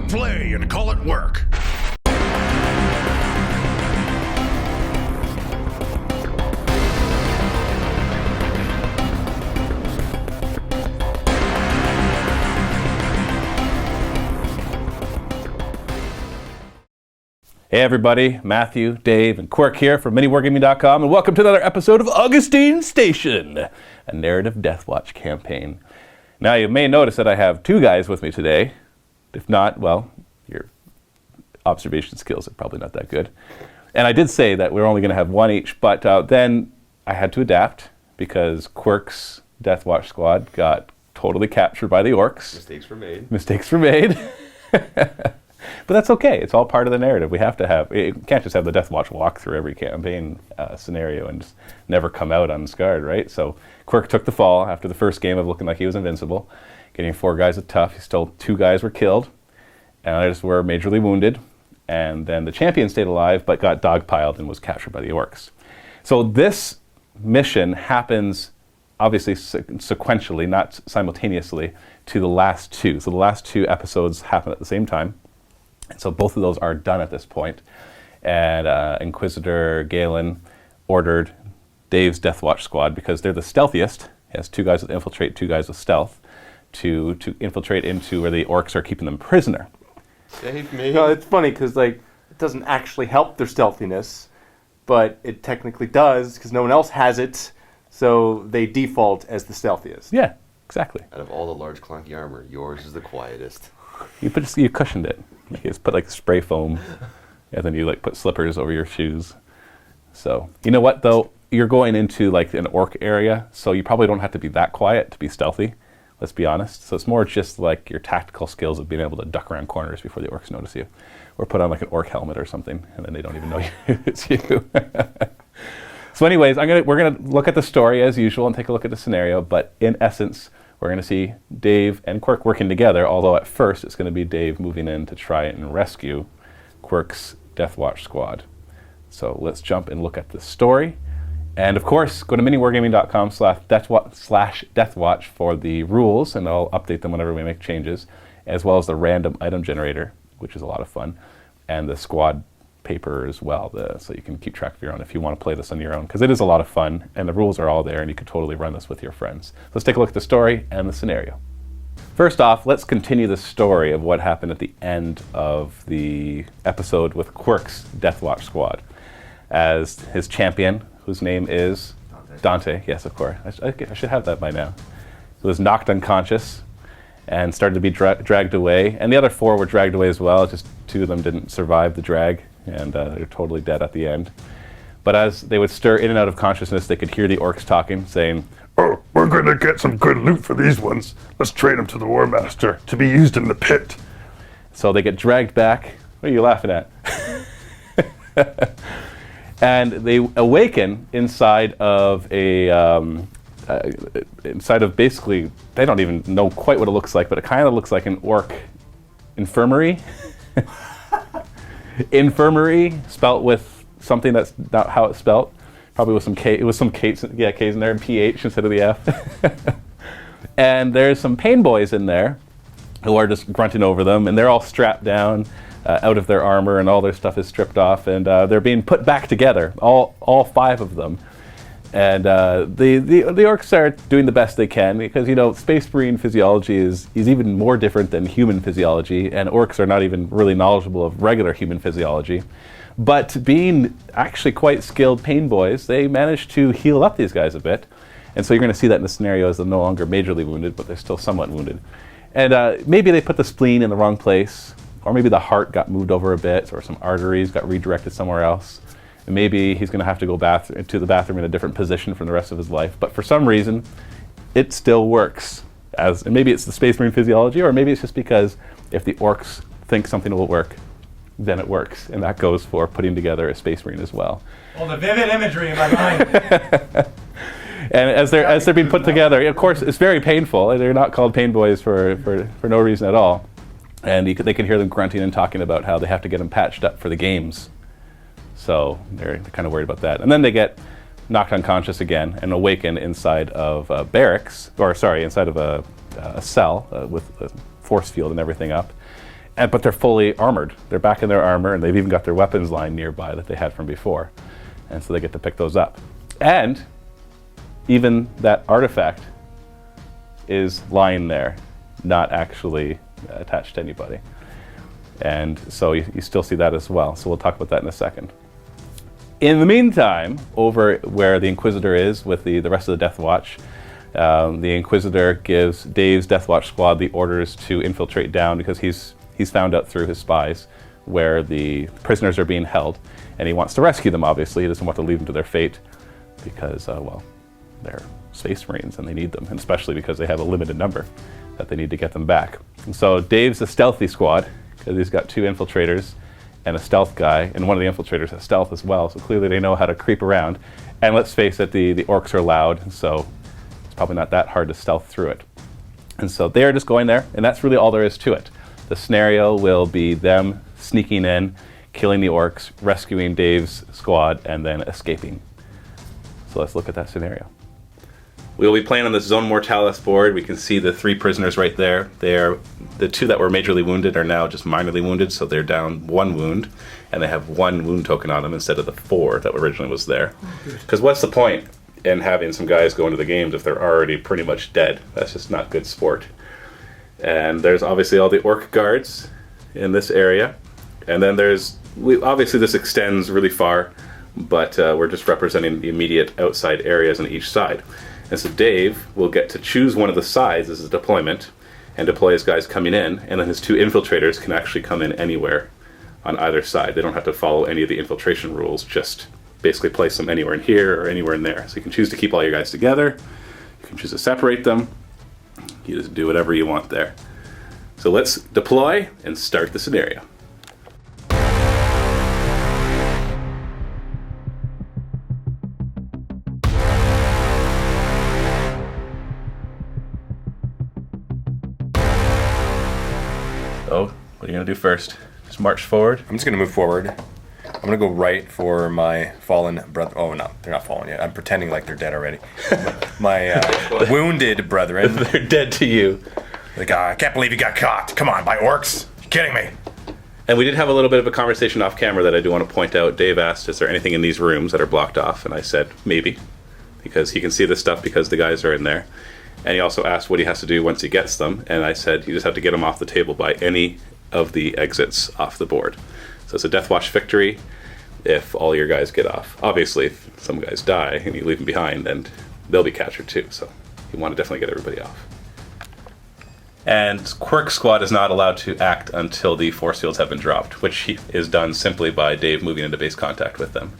it play and call it work. Hey everybody, Matthew, Dave, and Quirk here from MiniWarGaming.com, and welcome to another episode of Augustine Station, a narrative Deathwatch campaign. Now you may notice that I have two guys with me today. If not, well, your observation skills are probably not that good. And I did say that we're only going to have one each, but then I had to adapt because Quirk's Deathwatch squad got totally captured by the Orks. Mistakes were made. But that's okay. It's all part of the narrative. We have to have. You can't just have the Deathwatch walk through every campaign scenario and just never come out unscarred, right? So Quirk took the fall after the first game of looking like he was invincible, getting 4 guys with tough. Still 2 guys were killed, and others were majorly wounded. And then the champion stayed alive, but got dogpiled and was captured by the Orks. So this mission happens obviously sequentially, not simultaneously, to the last 2. So the last 2 episodes happen at the same time. And so both of those are done at this point. And Inquisitor Galen ordered Dave's Deathwatch squad, because they're the stealthiest. He has 2 guys with infiltrate, 2 guys with stealth, to infiltrate into where the Orks are keeping them prisoner. Save me. No, it's funny because it doesn't actually help their stealthiness, but it technically does because no one else has it, so they default as the stealthiest. Yeah, exactly. Out of all the large clunky armor, yours is the quietest. You cushioned it. You just put spray foam, and then you put slippers over your shoes. So you know what though, you're going into an orc area, so you probably don't have to be that quiet to be stealthy. Let's be honest. So it's more just your tactical skills of being able to duck around corners before the Orks notice you, or put on an orc helmet or something, and then they don't even know it's you. So anyways, we're gonna look at the story as usual and take a look at the scenario, but in essence, we're going to see Dave and Quirk working together, although at first it's going to be Dave moving in to try and rescue Quirk's Deathwatch squad. So let's jump and look at the story. And of course, go to miniwargaming.com/Deathwatch for the rules, and I'll update them whenever we make changes, as well as the random item generator, which is a lot of fun, and the squad paper as well, so you can keep track of your own if you want to play this on your own, because it is a lot of fun, and the rules are all there, and you can totally run this with your friends. Let's take a look at the story and the scenario. First off, let's continue the story of what happened at the end of the episode with Quirk's Deathwatch squad, as his champion, whose name is Dante. Yes, of course. I should have that by now. He was knocked unconscious and started to be dragged away, and the other 4 were dragged away as well. Just 2 of them didn't survive the drag, and they're totally dead at the end. But as they would stir in and out of consciousness, they could hear the Orks talking, saying, "Oh, we're going to get some good loot for these ones. Let's trade them to the War Master to be used in the pit." So they get dragged back. What are you laughing at? And they awaken inside of basically, they don't even know quite what it looks like, but it kind of looks like an orc infirmary. Infirmary, spelt with something that's not how it's spelt. Probably with some K. It was some K's in there, and PH instead of the F. And there's some pain boys in there who are just grunting over them, and they're all strapped down, out of their armor, and all their stuff is stripped off, and they're being put back together, all 5 of them. And the Orks are doing the best they can, because Space Marine physiology is even more different than human physiology, and Orks are not even really knowledgeable of regular human physiology. But being actually quite skilled pain boys, they managed to heal up these guys a bit. And so you're going to see that in the scenario as they're no longer majorly wounded, but they're still somewhat wounded. And maybe they put the spleen in the wrong place, or maybe the heart got moved over a bit, or some arteries got redirected somewhere else. And maybe he's going to have to go to the bathroom in a different position for the rest of his life. But for some reason, it still works. And maybe it's the Space Marine physiology, or maybe it's just because if the Orks think something will work, then it works. And that goes for putting together a Space Marine as well. Well, the vivid imagery in my mind. And as they're being put together, of course, it's very painful. They're not called pain boys for no reason at all. And they can hear them grunting and talking about how they have to get them patched up for the games. So they're kind of worried about that. And then they get knocked unconscious again and awaken inside of inside of a cell with a force field and everything up. but they're fully armored. They're back in their armor, and they've even got their weapons line nearby that they had from before. And so they get to pick those up. And even that artifact is lying there, not actually attached to anybody. And so you still see that as well. So we'll talk about that in a second. In the meantime, over where the Inquisitor is with the rest of the Deathwatch, the Inquisitor gives Dave's Deathwatch squad the orders to infiltrate down because he's found out through his spies where the prisoners are being held, and he wants to rescue them, obviously. He doesn't want to leave them to their fate because, well, they're Space Marines and they need them, and especially because they have a limited number that they need to get them back. And so Dave's a stealthy squad because he's got 2 infiltrators and a stealth guy, and one of the infiltrators has stealth as well, so clearly they know how to creep around. And let's face it, the orcs are loud, so it's probably not that hard to stealth through it. And so they are just going there, and that's really all there is to it. The scenario will be them sneaking in, killing the orcs, rescuing Dave's squad, and then escaping. So let's look at that scenario. We'll be playing on the Zone Mortalis board. We can see the 3 prisoners right there. The 2 that were majorly wounded are now just minorly wounded, so they're down 1 wound, and they have 1 wound token on them instead of the 4 that originally was there. Because what's the point in having some guys go into the games if they're already pretty much dead? That's just not good sport. And there's obviously all the orc guards in this area. And then obviously this extends really far, but we're just representing the immediate outside areas on each side. And so Dave will get to choose one of the sides as a deployment and deploy his guys coming in, and then his 2 infiltrators can actually come in anywhere on either side. They don't have to follow any of the infiltration rules, just basically place them anywhere in here or anywhere in there. So you can choose to keep all your guys together, you can choose to separate them, you just do whatever you want there. So let's deploy and start the scenario. So, what are you going to do first? Just march forward? I'm just going to move forward. I'm going to go right for my fallen brother. Oh, no, they're not fallen yet. I'm pretending like they're dead already. My wounded brethren. They're dead to you. Like, I can't believe you got caught. Come on, by orcs. You're kidding me. And we did have a little bit of a conversation off camera that I do want to point out. Dave asked, is there anything in these rooms that are blocked off? And I said, maybe. Because he can see this stuff because the guys are in there. And he also asked what he has to do once he gets them. And I said, you just have to get them off the table by any of the exits off the board. So it's a Deathwatch victory if all your guys get off. Obviously, if some guys die and you leave them behind, then they'll be captured too. So you want to definitely get everybody off. And Quirk's squad is not allowed to act until the force fields have been dropped, which is done simply by Dave moving into base contact with them.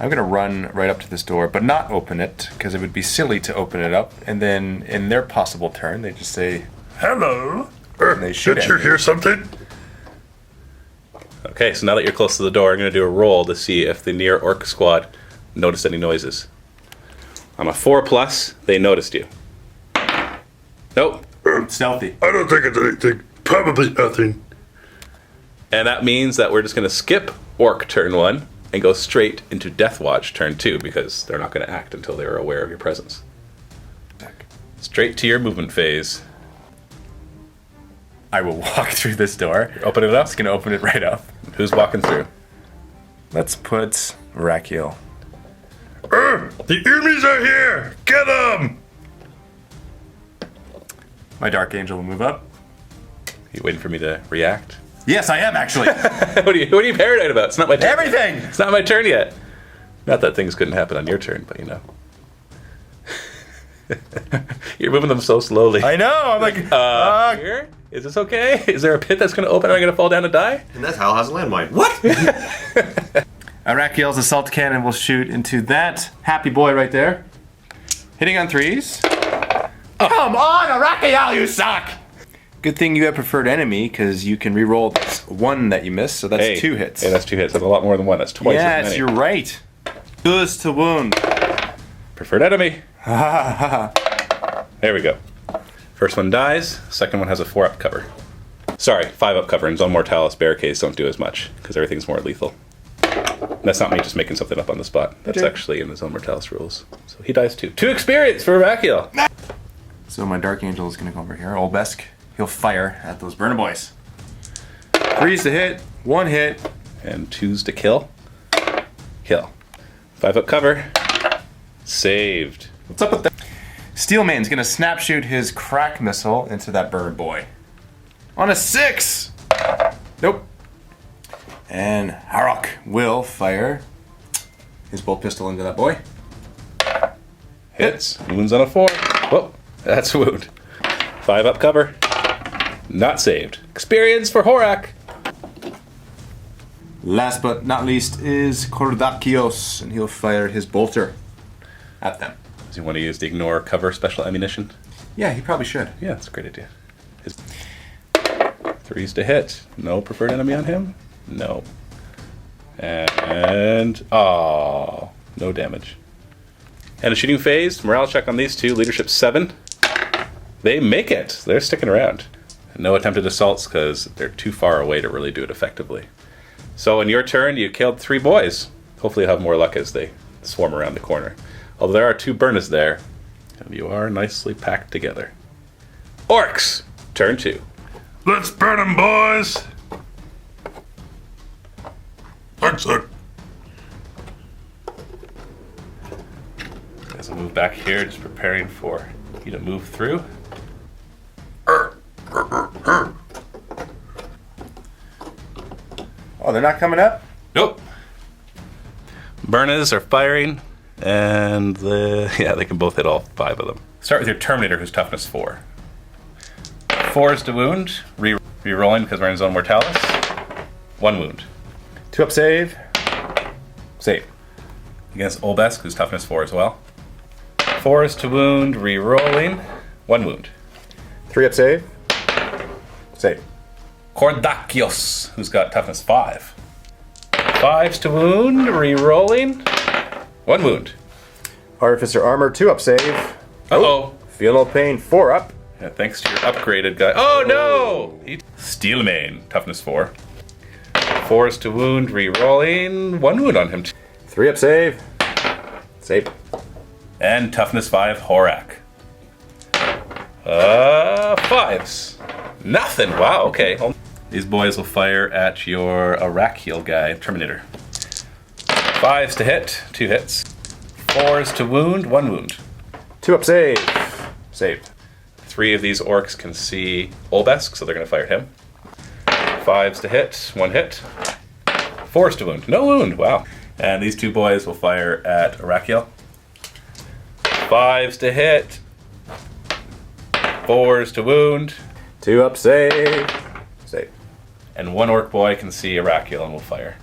I'm going to run right up to this door, but not open it, because it would be silly to open it up, and then in their possible turn, they just say, Hello. and they shoot Did at you me. hear something? Okay, so now that you're close to the door, I'm going to do a roll to see if the near orc squad noticed any noises. On a 4+, they noticed you. Nope. Stealthy. I don't think it's anything. Probably nothing. And that means that we're just going to skip orc turn 1 and go straight into Deathwatch turn 2 because they're not going to act until they're aware of your presence. Straight to your movement phase. I will walk through this door. Open it up. Just going to open it right up. Who's walking through? Let's put Rakiel. The enemies are here! Get them! My Dark Angel will move up. You waiting for me to react? Yes, I am actually. What are you paranoid about? It's not my turn. Everything! It's not my turn yet. Not that things couldn't happen on your turn, but you know. You're moving them so slowly. I know. I'm like, Here? Is this okay? Is there a pit that's going to open? Am I going to fall down and die? And that's how it has a landmine. What? Rakiel's assault cannon will shoot into that happy boy right there. Hitting on 3s. Oh. Come on, Rakiel, you suck! Good thing you have preferred enemy, because you can reroll one that you missed, so that's 2 hits. Yeah, that's 2 hits. That's a lot more than 1. That's twice as Yes, many. you're right. Goes to wound. Preferred enemy. There we go. First one dies. Second one has a 4-up cover. Sorry, 5-up cover. In Zone Mortalis, barricades don't do as much, because everything's more lethal. That's not me just making something up on the spot. That's actually in the Zone Mortalis rules. So he dies 2. 2 experience for Rakiel. So my Dark Angel is going to go over here. Olbesk. He'll fire at those burner boys. 3's to hit, 1 hit. And 2's to kill. Kill. 5 up cover. Saved. What's up with that? Steelman's gonna snap shoot his crack missile into that bird boy. On a 6! Nope. And Harok will fire his bolt pistol into that boy. Hits. Wounds on a 4. Whoa, that's a wound. 5 up cover. Not saved. Experience for Horak. Last but not least is Kordakios, and he'll fire his bolter at them. Does he want to use the ignore cover special ammunition? Yeah, he probably should. Yeah, that's a great idea. 3's to hit. No preferred enemy on him? No. And no damage. And a shooting phase. Morale check on these two. Leadership 7. They make it. They're sticking around. No attempted assaults because they're too far away to really do it effectively. So in your turn, you killed 3 boys. Hopefully you'll have more luck as they swarm around the corner. Although there are 2 burners there, and you are nicely packed together. Orks, turn 2. Let's burn 'em, boys! Excellent. As I move back here, just preparing for you to move through. Oh, they're not coming up? Nope. Burners are firing, and they can both hit all 5 of them. Start with your Terminator, who's toughness 4. 4 is to wound, re-rolling because we're in Zone Mortalis. 1 wound. 2 up save. Save. Against Olbesk, who's toughness 4 as well. 4 is to wound, re-rolling. 1 wound. 3 up save. Save. Kordakios, who's got toughness 5. 5's to wound, re-rolling. 1 wound. Artificer armor, 2 up save. Uh-oh. Feel no pain, 4 up. Yeah, thanks to your upgraded guy. Oh no! Steelmane, toughness 4. 4 is to wound, re-rolling. 1 wound on him. 3 up save. Save. And toughness 5, Horak. 5s. Nothing. Wow, okay. These boys will fire at your Arakiel guy, Terminator. 5s to hit, 2 hits. 4s to wound, 1 wound. 2 up save. Saved. 3 of these orcs can see Olbesk, so they're going to fire at him. 5s to hit, 1 hit. 4s to wound, no wound, wow. And these 2 boys will fire at Arakiel. 5s to hit. 4s to wound. 2 up save. Save. And 1 orc boy can see Arakiel and will fire.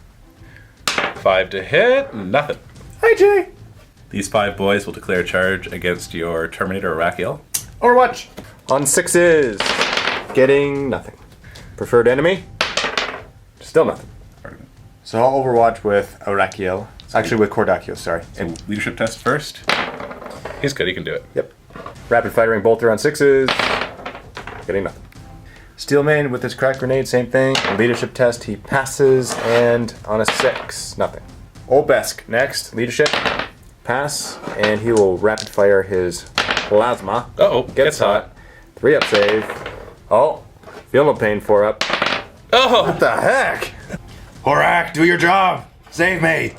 5 to hit, nothing. Hi, Jay. These 5 boys will declare charge against your Terminator Arakiel. Overwatch. On 6s. Getting nothing. Preferred enemy? Still nothing. So I'll overwatch with Arakiel. Actually, with Kordakios, sorry. So leadership test first. He's good, he can do it. Yep. Rapid firing bolter on 6s. Getting nothing. Steelmane with his crack grenade, same thing. Leadership test, he passes, and on a 6, nothing. Olbesk next, leadership, pass, and he will rapid fire his plasma. Uh-oh, Gets hot. 3 up save. Oh, feel no pain, 4 up. Oh! What the heck? Horak, do your job. Save me.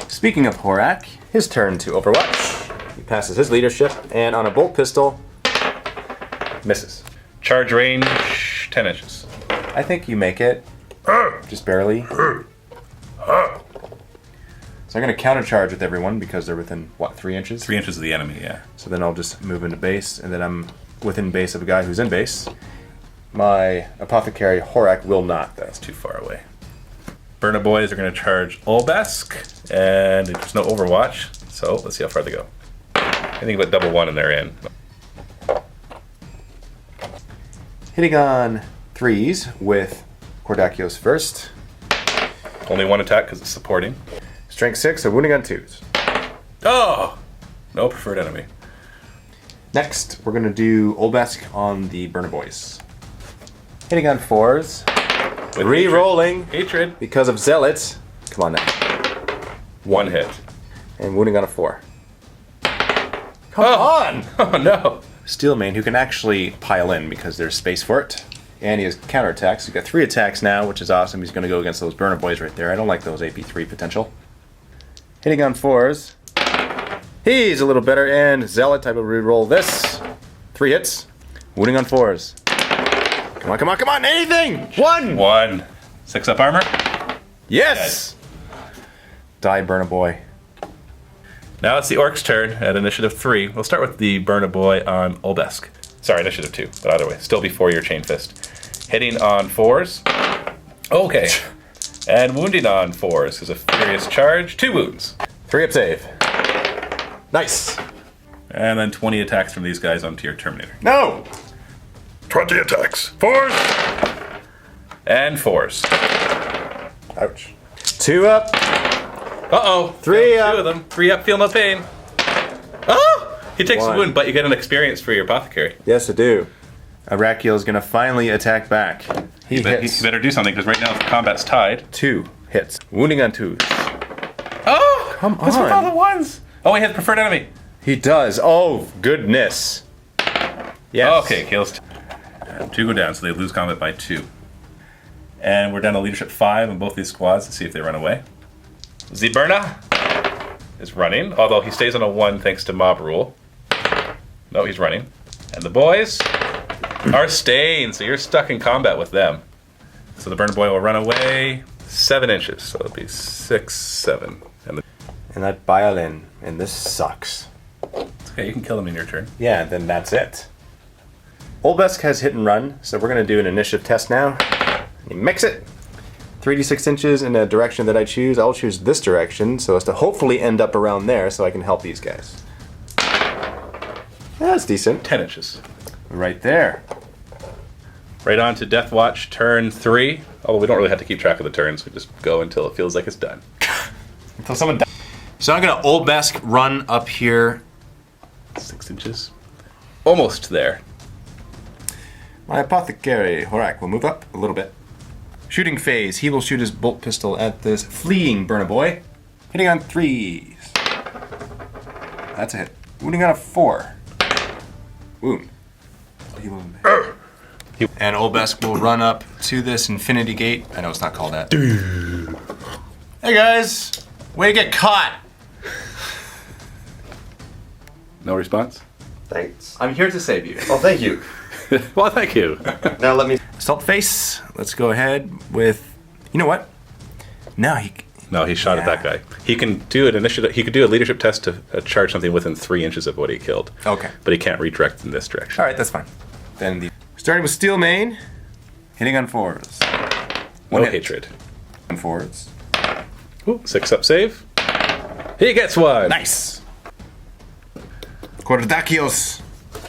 Speaking of Horak, his turn to overwatch. He passes his leadership, and on a bolt pistol, misses. Charge range, 10 inches. I think you make it. Just barely. So I'm going to countercharge with everyone because they're within, what, 3 inches? 3 inches of the enemy, yeah. So then I'll just move into base, and then I'm within base of a guy who's in base. My apothecary Horak will not, though. It's too far away. Burner boys are going to charge Olbesk, and there's no overwatch, so let's see how far they go. Anything but double 1 and they're in. Hitting on 3s with Kordakios first. Only 1 attack because it's supporting. Strength 6, so wounding on 2s. Oh! No preferred enemy. Next, we're going to do Olbesk on the Burner Boys. Hitting on 4s. With Re-rolling hatred. because of Zealots. Come on now. 1 hit. And wounding on a 4. Come on! Oh no! Steelmane, who can actually pile in because there's space for it. And he has counterattacks. He's got 3 attacks now, which is awesome. He's going to go against those burner boys right there. I don't like those AP3 potential. Hitting on 4s. He's a little better, and Zealot, I will reroll this. 3 hits. Wounding on 4s. Come on, come on, come on, anything! 1! 1. 6 up armor. Yes! Die, burner boy. Now it's the Orcs' turn at initiative 3. We'll start with the Burna Boy on Olbesk. Sorry, initiative 2, but either way, still before your Chain Fist. Hitting on 4s. Okay. And wounding on 4s is a Furious Charge. 2 wounds. 3 up save. Nice. And then 20 attacks from these guys onto your Terminator. No! 20 attacks. 4s. And 4s. Ouch. 2 up. Uh-oh. 3 up. 2 of them. 3 up, feel no pain. Oh! He takes a 1. wound, but you get an experience for your Apothecary. Yes, I do. Arakiel is going to finally attack back. He You hits. better do something, because right now the combat's tied. 2 hits. Wounding on 2s. Oh! Come What's with on. all the 1s? Oh, he has preferred enemy. He does. Oh, goodness. Yes. Okay, kills 2 go down, so they lose combat by 2. And we're down to leadership 5 on both these squads to see if they run away. Ziberna is running, although he stays on a 1 thanks to mob rule. No, he's running. And the boys are staying, so you're stuck in combat with them. So the Burner Boy will run away 7 inches, so it'll be 6, 7. And that violin, and this sucks. It's okay, you can kill them in your turn. Yeah, then that's it. Olbesk has hit and run, so we're going to do an initiative test now. You mix it. 3d6 inches in a direction that I choose. I'll choose this direction so as to hopefully end up around there so I can help these guys. That's decent. 10 inches. Right there. Right on to Deathwatch, turn 3. Although we don't really have to keep track of the turns, we just go until it feels like it's done. Until someone dies. So I'm going to Olbesk run up here. 6 inches. Almost there. My Apothecary, Horak, will move up a little bit. Shooting phase. He will shoot his bolt pistol at this fleeing Burna Boy. Hitting on 3s. That's a hit. Wounding on a 4. Wound. And Olbesk will run up to this Infinity Gate. I know it's not called that. Hey guys! Way to get caught! No response? Thanks. I'm here to save you. Oh, thank you. Well, thank you. Now let me. Assault face. Let's go ahead with. You know what? No, he. No, he shot at that guy. He can do an initiative. He could do a leadership test to charge something within 3 inches of what he killed. Okay. But he can't redirect in this direction. All right, that's fine. Then the starting with Steel Mane, hitting on 4s. No One hit. hatred. On 4s. Ooh, 6 up save. He gets 1. Nice. Kordakios,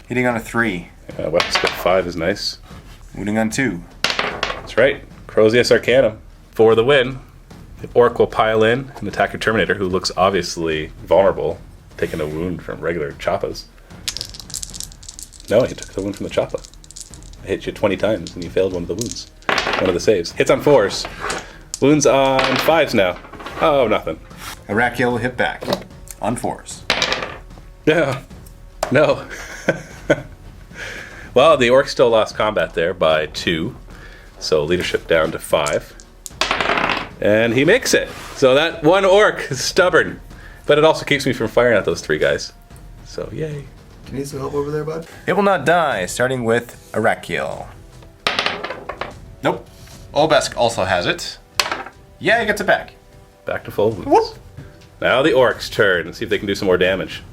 hitting on a 3. Weapon skill 5 is nice. Wounding on 2. That's right. Crozius Arcanum for the win. The Orc will pile in and attack your Terminator, who looks obviously vulnerable, taking a wound from regular choppas. No, he took the wound from the choppa. I hit you 20 times and you failed one of the wounds. One of the saves. Hits on 4s. Wounds on 5s now. Oh, nothing. Arakiel will hit back on 4s. Yeah. No. Well, the Orc still lost combat there by 2. So leadership down to 5. And he makes it. So that one Orc is stubborn. But it also keeps me from firing at those 3 guys. So yay. Can you need some help over there, bud? It will not die, starting with Arakiel. Nope. Olbesk also has it. Yeah, he gets it back. Back to full wounds. Whoop. Now the Orc's turn. See if they can do some more damage.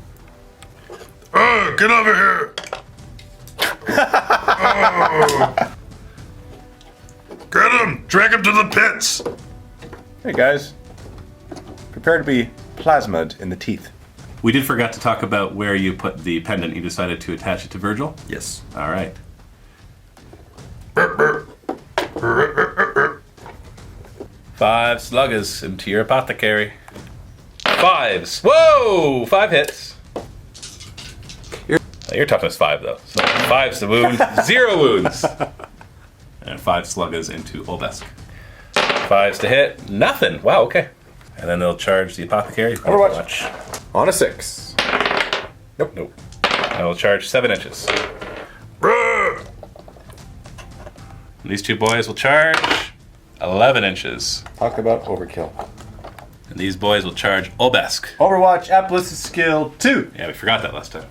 Get over here! Oh. Get him! Drag him to the pits! Hey guys. Prepare to be plasmid in the teeth. We did forget to talk about where you put the pendant. You decided to attach it to Virgil? Yes. All right. 5 sluggers into your apothecary. 5s. Whoa! 5 hits. Your toughness 5 though. So 5's the wound. 0 wounds. And 5 sluggers into Olbesk. 5's to hit. Nothing. Wow. Okay. And then they'll charge the apothecary. Overwatch. On a 6. Nope. Nope. And they'll charge 7 inches. And these two boys will charge 11 inches. Talk about overkill. And these boys will charge Obesk. Overwatch, Appaloosa skill 2. Yeah, we forgot that last time.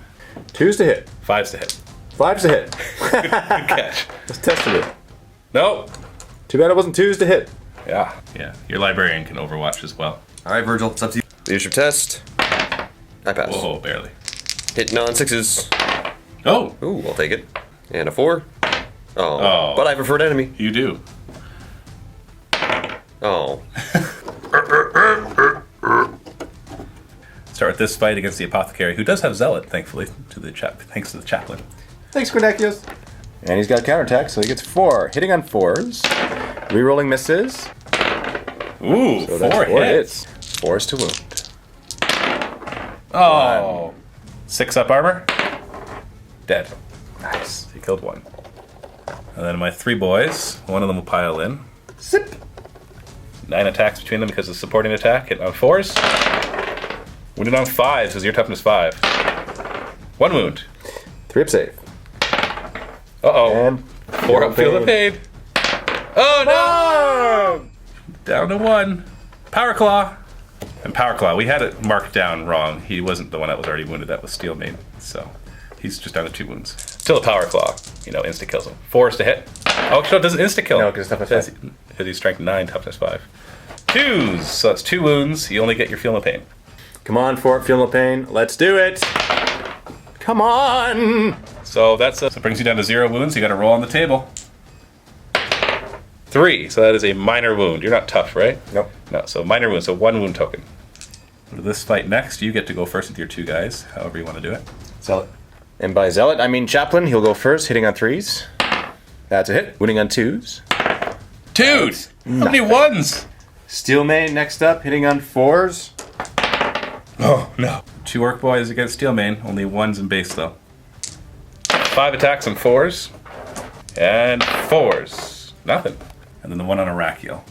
2's to hit. 5's to hit. 5's to hit. Good catch. Let's test it. No. Too bad it wasn't 2's to hit. Yeah. Yeah. Your librarian can Overwatch as well. All right, Virgil, it's up to you. Leadership test. I pass. Whoa, barely. Hitting on 6s. Oh, Ooh, I'll take it. And a 4. Oh. But I preferred enemy. you do. Oh. Start with this fight against the apothecary, who does have zealot, thankfully, thanks to the chaplain. Thanks, Quindacios. And he's got counterattack, so he gets 4. Hitting on 4s. Rerolling misses. Ooh, So that's 4 4 hits. 4's to wound. Oh. 6 up armor. Dead. Nice. He killed 1. And then my 3 boys, one of them will pile in. Zip. 9 attacks between them because of supporting attack. Hit on 4s. Wounded on 5s because your toughness 5. 1 wound. 3 up save. Uh-oh. And 4 up feel the pain. Oh no! Down to 1. Power Claw. And Power Claw, we had it marked down wrong. He wasn't the one that was already wounded. That was Steel Maid. So he's just down to 2 wounds. Still a Power Claw. You know, insta kills him. 4 is to hit. Oh, no, it doesn't insta kill him. No, 'cause it's toughness 5. Because he's strength 9, toughness 5. 2s. So that's 2 wounds. You only get your Feel No Pain. Come on, Fort, feel no pain. Let's do it. Come on. So that's so it brings you down to 0 wounds. You got to roll on the table. 3. So that is a minor wound. You're not tough, right? Nope. No. So minor wound. So 1 wound token. For this fight next, you get to go first with your 2 guys. However you want to do it. Zealot. And by Zealot, I mean Chaplain. He'll go first, hitting on 3s. That's a hit. Wounding on 2s. Dude, how many 1s? Steel Maid next up, hitting on 4s. Oh no. 2 Orc boys against Steel Main. Only 1s in base though. 5 attacks on 4s. And 4s. Nothing. And then the one on Arachiel.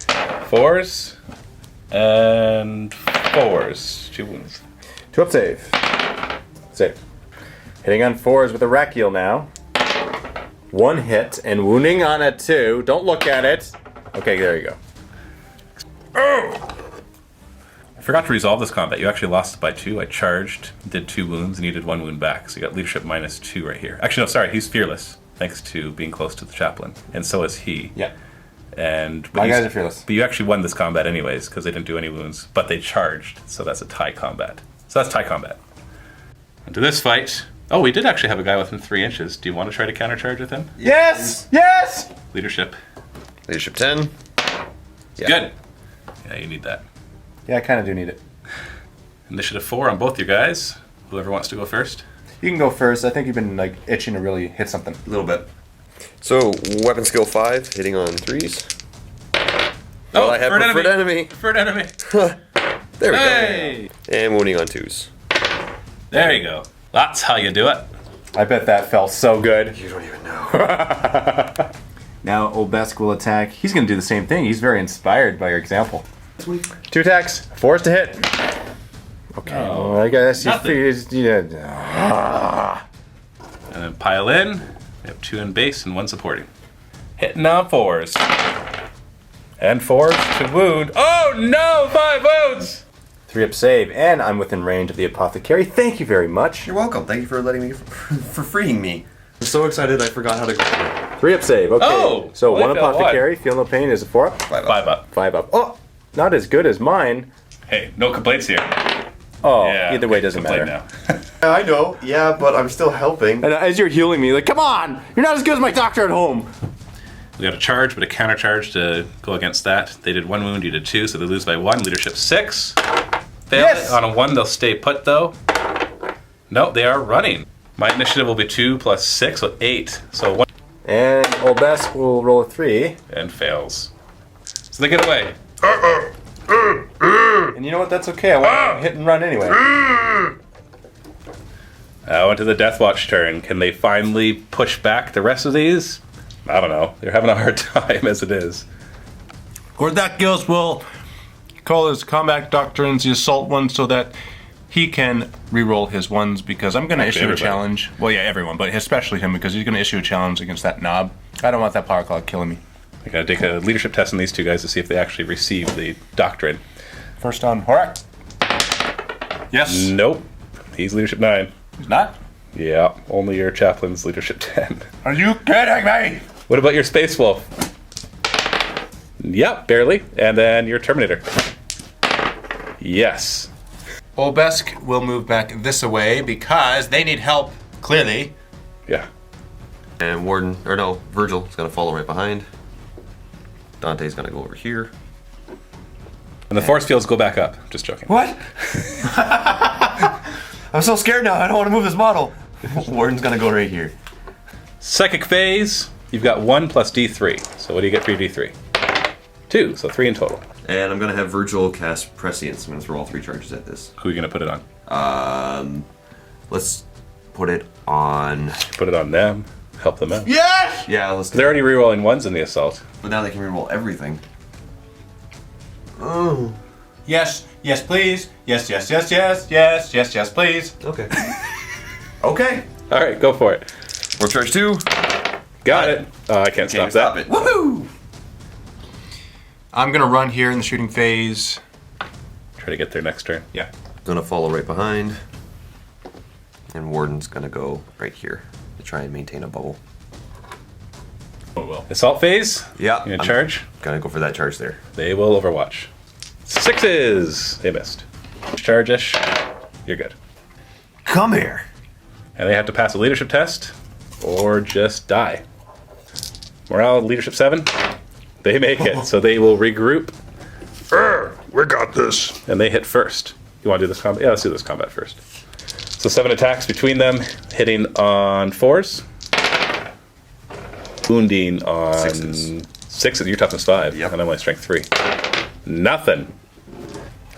4s. And 4s. 2 wounds. 2 up save. Save. Hitting on 4s with a Rakiel now. 1 hit and wounding on a 2. Don't look at it. Okay, there you go. Oh! I forgot to resolve this combat. You actually lost by 2. I charged, did 2 wounds, and you did 1 wound back. So you got leadership -2 right here. Actually, no, sorry. He's fearless, thanks to being close to the chaplain. And so is he. Yeah. And My guys are fearless. But you actually won this combat anyways, because they didn't do any wounds. But they charged, so that's a tie combat. So that's tie combat. Into this fight. Oh, we did actually have a guy within 3 inches. Do you want to try to countercharge with him? Yes! Yes! Leadership. Leadership 10. Yeah. Good. Yeah, you need that. Yeah, I kind of do need it. Initiative 4 on both your guys. Whoever wants to go first. You can go first. I think you've been like itching to really hit something. A little bit. So, weapon skill 5, hitting on 3s. Oh, I have preferred enemy. Preferred enemy. There we Hey! go. And wounding on 2s. There you go. That's how you do it. I bet that felt so good. You don't even know. Now Obesk will attack. He's going to do the same thing. He's very inspired by your example. 2 attacks. 4s to hit. Okay. Oh, well, I guess nothing. yeah. And then pile in. We have 2 in base and 1 supporting. Hitting on 4s. And 4s to wound. Oh no! 5 wounds! 3 up save, and I'm within range of the apothecary. Thank you very much. You're welcome. Thank you for letting me, for freeing me. I'm so excited I forgot how to go. 3 up save. Okay. Oh, so only 1 fell apothecary. Feel no pain is a 4 up. 5 up. 5 up. 5 up. Oh, not as good as mine. Hey, no complaints here. Oh, Yeah, either way doesn't complain matter. now. Yeah, I know. Yeah, but I'm still helping. And as you're healing me, like, come on! You're not as good as my doctor at home. We got a charge, but a counter charge to go against that. They did 1 wound, you did 2, so they lose by 1. Leadership 6. Fail Yes! it. On a 1, they'll stay put though. No, they are running. My initiative will be 2 plus 6, so 8. So 1 And Obesk will roll a 3. and fails. So they get away. And you know what? That's okay. I want to hit and run anyway. Now into the Deathwatch turn. Can they finally push back the rest of these? I don't know. They're having a hard time as it is. Or that Gills will call his combat doctrines the assault one so that he can re-roll his ones because I'm going to issue everybody. a challenge. Well, yeah, everyone, but especially him because he's going to issue a challenge against that knob. I don't want that power cloud killing me. I gotta take a leadership test on these two guys to see if they actually receive the doctrine. First on Horak. Yes. Nope. He's leadership 9. He's not. Yeah, only your chaplain's leadership 10. Are you kidding me? What about your Space Wolf? Yep, barely. And then your Terminator. Yes. Olbesk will move back this away because they need help, clearly. Yeah. And Virgil is going to follow right behind. Dante's going to go over here. And the force fields go back up. Just joking. What? I'm so scared now. I don't want to move this model. Warden's going to go right here. Psychic phase. You've got 1 plus D3. So what do you get for your D3? 2, so 3 in total. And I'm going to have Virgil cast Prescience. I'm going to throw all 3 charges at this. Who are you going to put it on? Let's put it on... Put it on them. Help them out. Yes! Yeah, let's do They're it. already rerolling 1s in the assault. But now they can reroll everything. Yes, yes, please. Yes, please. Okay. Okay. All right, go for it. Warp charge 2. Got it. Oh, I can't stop Stop that. it. Woohoo! I'm going to run here in the shooting phase. Try to get there next turn. Yeah. Gonna follow right behind. And Warden's gonna go right here to try and maintain a bubble. Oh, well. Assault phase. Yeah. You gonna I'm charge? Gonna go for that charge there. They will overwatch. 6s. They missed. Charge-ish. You're good. Come here. And they have to pass a leadership test or just die. Morale, leadership 7. They make it, so they will regroup. We got this. And they hit first. You want to do this combat? Yeah, let's do this combat first. So 7 attacks between them, hitting on 4s. Wounding on 6s. Your toughness 5. Yep. And I'm only strength 3. Nothing.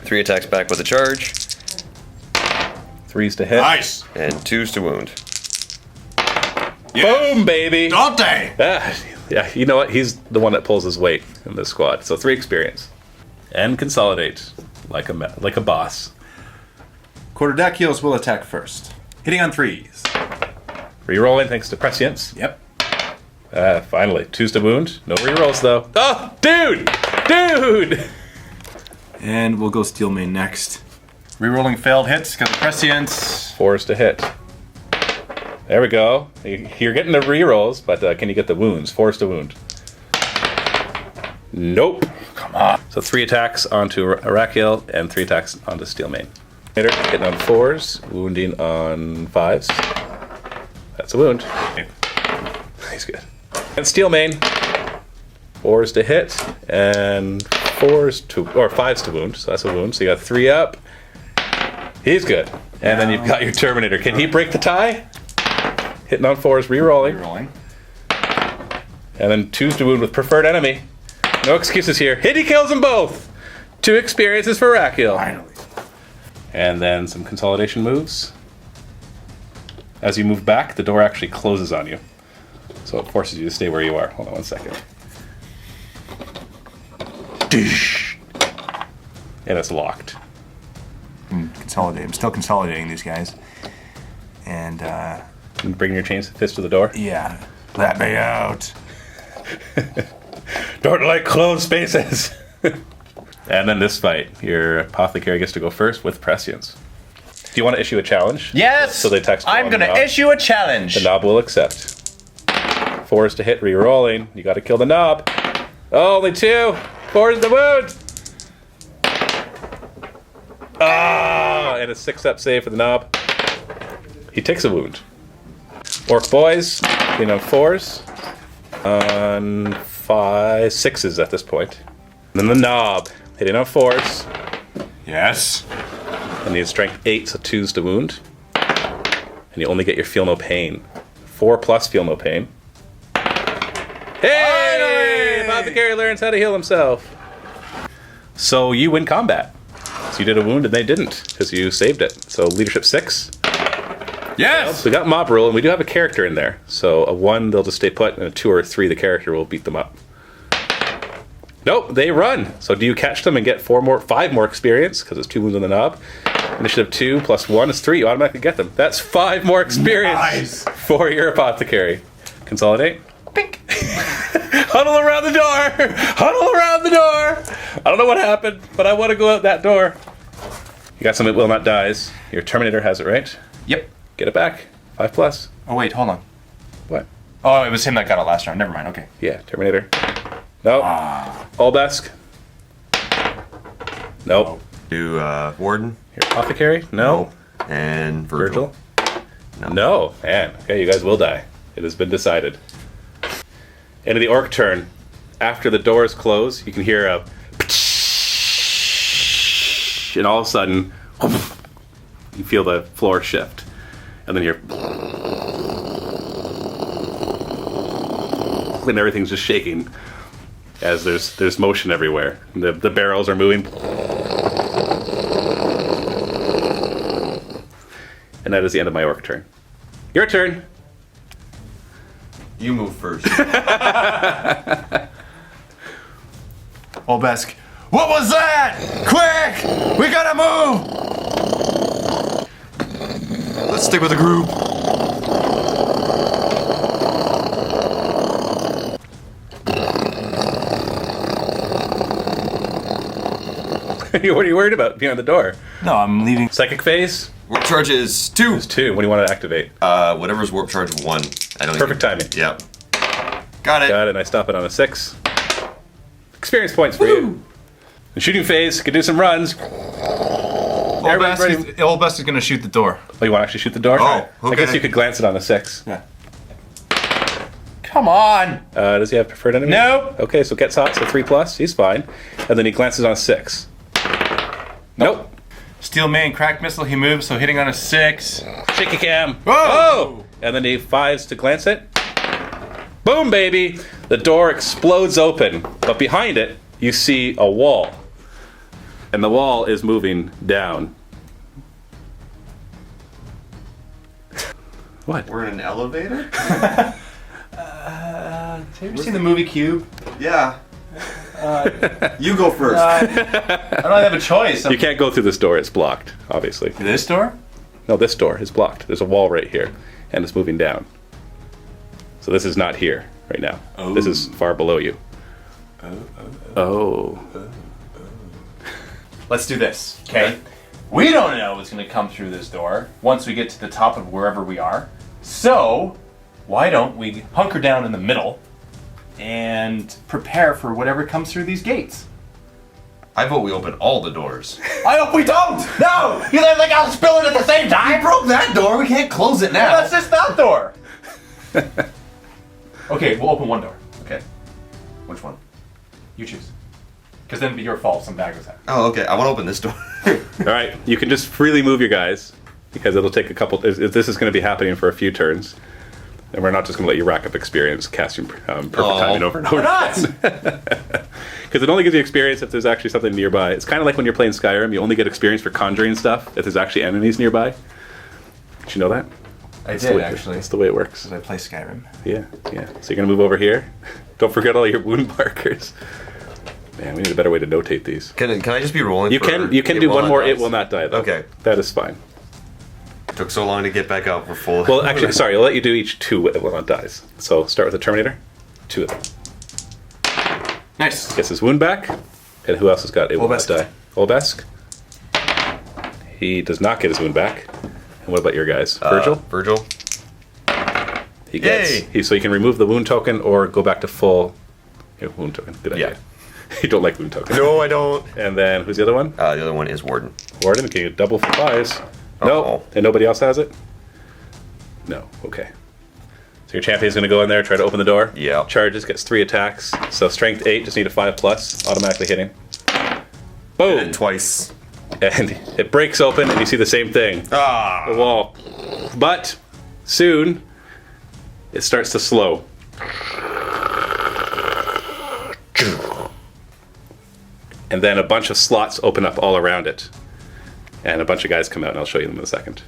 3 attacks back with a charge. 3s to hit. Nice. And 2s to wound. Boom, baby! Dante! Ah, yeah, you know what? He's the one that pulls his weight in this squad. So 3 experience. And consolidate like a boss. Quarterdaculos will attack first. Hitting on 3s. Rerolling thanks to prescience. Yep. Finally, 2s to wound. No rerolls though. Oh, dude! Dude! And we'll go Steel Main next. Rerolling failed hits because of prescience. 4s to hit. There we go. You're getting the rerolls, but can you get the wounds? 4s to wound. Nope. Come on. So 3 attacks onto Arakiel and 3 attacks onto Steelmane. Hitting on 4s, wounding on 5s. That's a wound. He's good. And Steelmane, 4s to hit and 5s to wound. So that's a wound. So you got 3 up. He's good. And then you've got your Terminator. Can he break the tie? Hitting on 4s, rerolling. Rerolling. And then 2s to wound with preferred enemy. No excuses here. Hit, he kills them both. 2 experiences for Rakiel. Finally. And then some consolidation moves. As you move back, the door actually closes on you. So it forces you to stay where you are. Hold on 1 second. And it's locked. Consolidate. I'm still consolidating these guys. And, And bring your chains fist to the door. yeah. Let me out. Don't like closed spaces. And then this fight, your apothecary gets to go first with prescience. Do you want to issue a challenge? Yes! So they text I'm on the going to knob. issue a challenge. The knob will accept. 4s to hit, re-rolling. You got to kill the knob. Oh, only 2. 4s to wound. Ah, and a 6-up save for the knob. He takes a wound. Orc boys, hitting on 4s. On 6s at this point. And then the knob, hitting on 4s. Yes. And you need strength 8, so 2s to wound. And you only get your feel no pain. 4 plus feel no pain. Hey! Apothecary learns how to heal himself. So you win combat. So you did a wound and they didn't, because you saved it. So leadership 6. Yes! We got mob rule, and we do have a character in there. So a 1, they'll just stay put, and a 2 or a 3, the character will beat them up. Nope, they run. So do you catch them and get 5 more experience, because it's 2 wounds on the knob? Initiative 2 plus 1 is 3. You automatically get them. That's 5 more experience Nice. for your apothecary. Consolidate. Pink. Huddle around the door. Huddle around the door. I don't know what happened, but I want to go out that door. You got something that will not dies. Your Terminator has it, right? Yep. Get it back. 5 plus. Oh wait, hold on. What? Oh, it was him that got it last round. Never mind. Okay. Yeah, Terminator. Nope. Olbesk. Nope. Do Warden. Your apothecary? No. And Virgil. No. Man. Okay, you guys will die. It has been decided. End of the orc turn. After the doors close, you can hear a and all of a sudden you feel the floor shift. And then you're and everything's just shaking as there's motion everywhere. The barrels are moving. And that is the end of my orc turn. Your turn. You move first. Olbesk. What was that? Quick! We gotta move! Let's stick with the group. What are you worried about behind the door? No, I'm leaving. Psychic phase? Warp charge is 2. It's 2. What do you want to activate? Whatever's warp charge 1. I don't Perfect even, timing. Yep. Got it. Got it, and I stop it on a 6. Experience points for you. The shooting phase, could do some runs. Everybody's ready. Olbesk is gonna shoot the door. Oh, you want to actually shoot the door? Oh, I guess okay. you could glance it on a 6. Yeah. Come on! Does he have preferred enemy? Nope. Okay, so gets hot, so 3 plus, he's fine. And then he glances on a 6. Nope. Steel main, crack missile, he moves, so hitting on a 6. Shaky cam. Whoa! Oh! And then he 5s to glance it. Boom, baby! The door explodes open, but behind it, you see a wall. And the wall is moving down. What? We're in an elevator? Have you ever seen the movie Cube? Yeah. You go first. I don't have a choice. You can't go through this door, it's blocked, obviously. This door? No, this door is blocked. There's a wall right here, and it's moving down. So this is not here right now. Oh. This is far below you. Oh. Let's do this, okay? We don't know what's going to come through this door once we get to the top of wherever we are. So, why don't we hunker down in the middle and prepare for whatever comes through these gates? I vote we open all the doors. I hope we don't! No! You think I'll spill it at the same time? I broke that door. We can't close it now. Well, that's just that door! Okay, we'll open one door. Okay. Which one? You choose. Because then it'd be your fault if some bad goes out. Oh, okay. I want to open this door. All right, you can just freely move your guys because it'll take a couple. This is going to be happening for a few turns, and we're not just going to let you rack up experience casting perfect timing over and over. Why not? Because it only gives you experience if there's actually something nearby. It's kind of like when you're playing Skyrim; you only get experience for conjuring stuff if there's actually enemies nearby. Did you know that? I That's the way it works. Because I play Skyrim. Yeah. So you're gonna move over here. Don't forget all your wound markers. Man, we need a better way to notate these. Can I just be rolling? You can do one more. It will not die though. Okay. That is fine. It took so long to get back up. We're full. Well, actually, sorry. I'll let you do each 2 it will not dies. So start with the Terminator. 2 of them. Nice. Gets his wound back. And who else has got it will not Olbesk. die? Olbesk. He does not get his wound back. And what about your guys? Virgil. Virgil. He gets. Yay. So you can remove the wound token or go back to full wound token. Good idea. Yeah. You don't like wound token. No, I don't. And then who's the other one? The other one is Warden. Warden. Can you double for 5s? No. Uh-oh. And nobody else has it? No. Okay. So your champion's going to go in there, try to open the door. Yeah. Charges, gets 3 attacks. So strength 8, just need a 5 plus, automatically hitting. Boom. And twice. And it breaks open, and you see the same thing. Ah. The wall. But soon, it starts to slow. And then a bunch of slots open up all around it. And a bunch of guys come out, and I'll show you them in a second.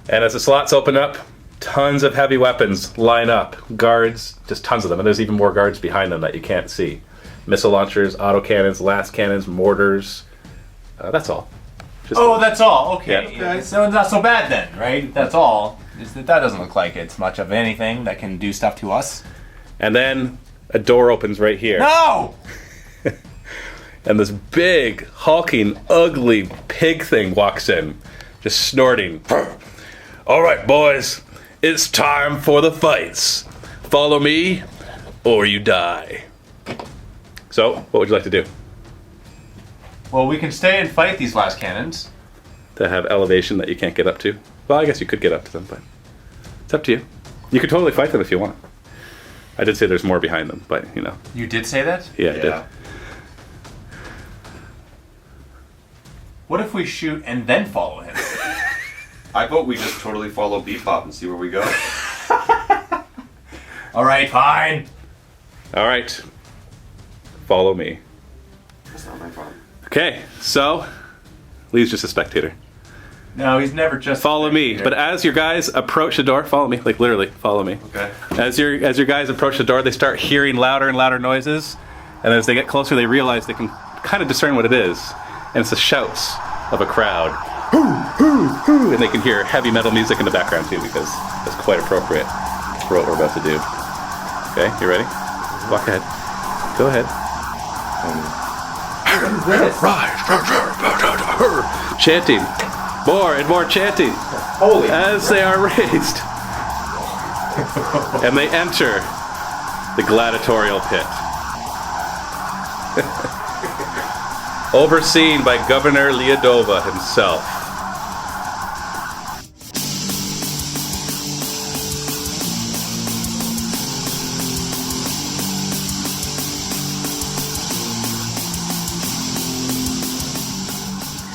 And as the slots open up, tons of heavy weapons line up. Guards, just tons of them. And there's even more guards behind them that you can't see. Missile launchers, autocannons, last cannons, mortars. That's all. Oh, that's all. Okay. Yeah. So it's not so bad then, right? That's all. That doesn't look like it's much of anything that can do stuff to us. And then a door opens right here. No! And this big, hulking, ugly pig thing walks in, just snorting. All right, boys, it's time for the fights. Follow me, or you die. So, what would you like to do? Well, we can stay and fight these last cannons. To have elevation that you can't get up to? Well, I guess you could get up to them, but it's up to you. You could totally fight them if you want. I did say there's more behind them, but, you know. You did say that? Yeah, I did. What if we shoot and then follow him? I vote we just totally follow Bebop and see where we go. All right, fine. All right. Follow me. That's not my problem. Okay, so Lee's just a spectator. No, he's never just. Follow me. But as your guys approach the door, follow me. Like literally, follow me. Okay. As your guys approach the door, they start hearing louder and louder noises, and as they get closer, they realize they can kind of discern what it is, and it's the shouts of a crowd. Hoo, hoo, hoo, and they can hear heavy metal music in the background too, because that's quite appropriate for what we're about to do. Okay, you ready? Walk ahead. Go ahead. Chanting. More and more chanting. Holy. As they are raised. And they enter the gladiatorial pit. Overseen by Governor Leodova himself.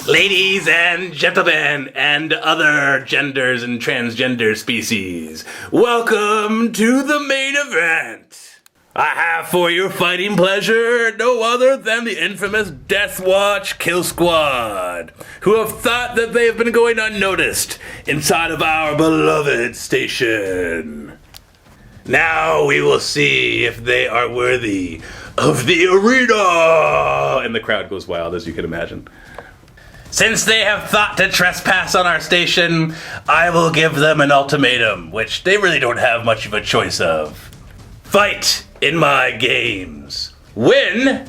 Ladies and gentlemen, and other genders and transgender species, welcome to the main event. I have for your fighting pleasure no other than the infamous Deathwatch Kill Squad, who have thought that they have been going unnoticed inside of our beloved station. Now we will see if they are worthy of the arena! And the crowd goes wild, as you can imagine. Since they have thought to trespass on our station, I will give them an ultimatum, which they really don't have much of a choice of. Fight in my games. Win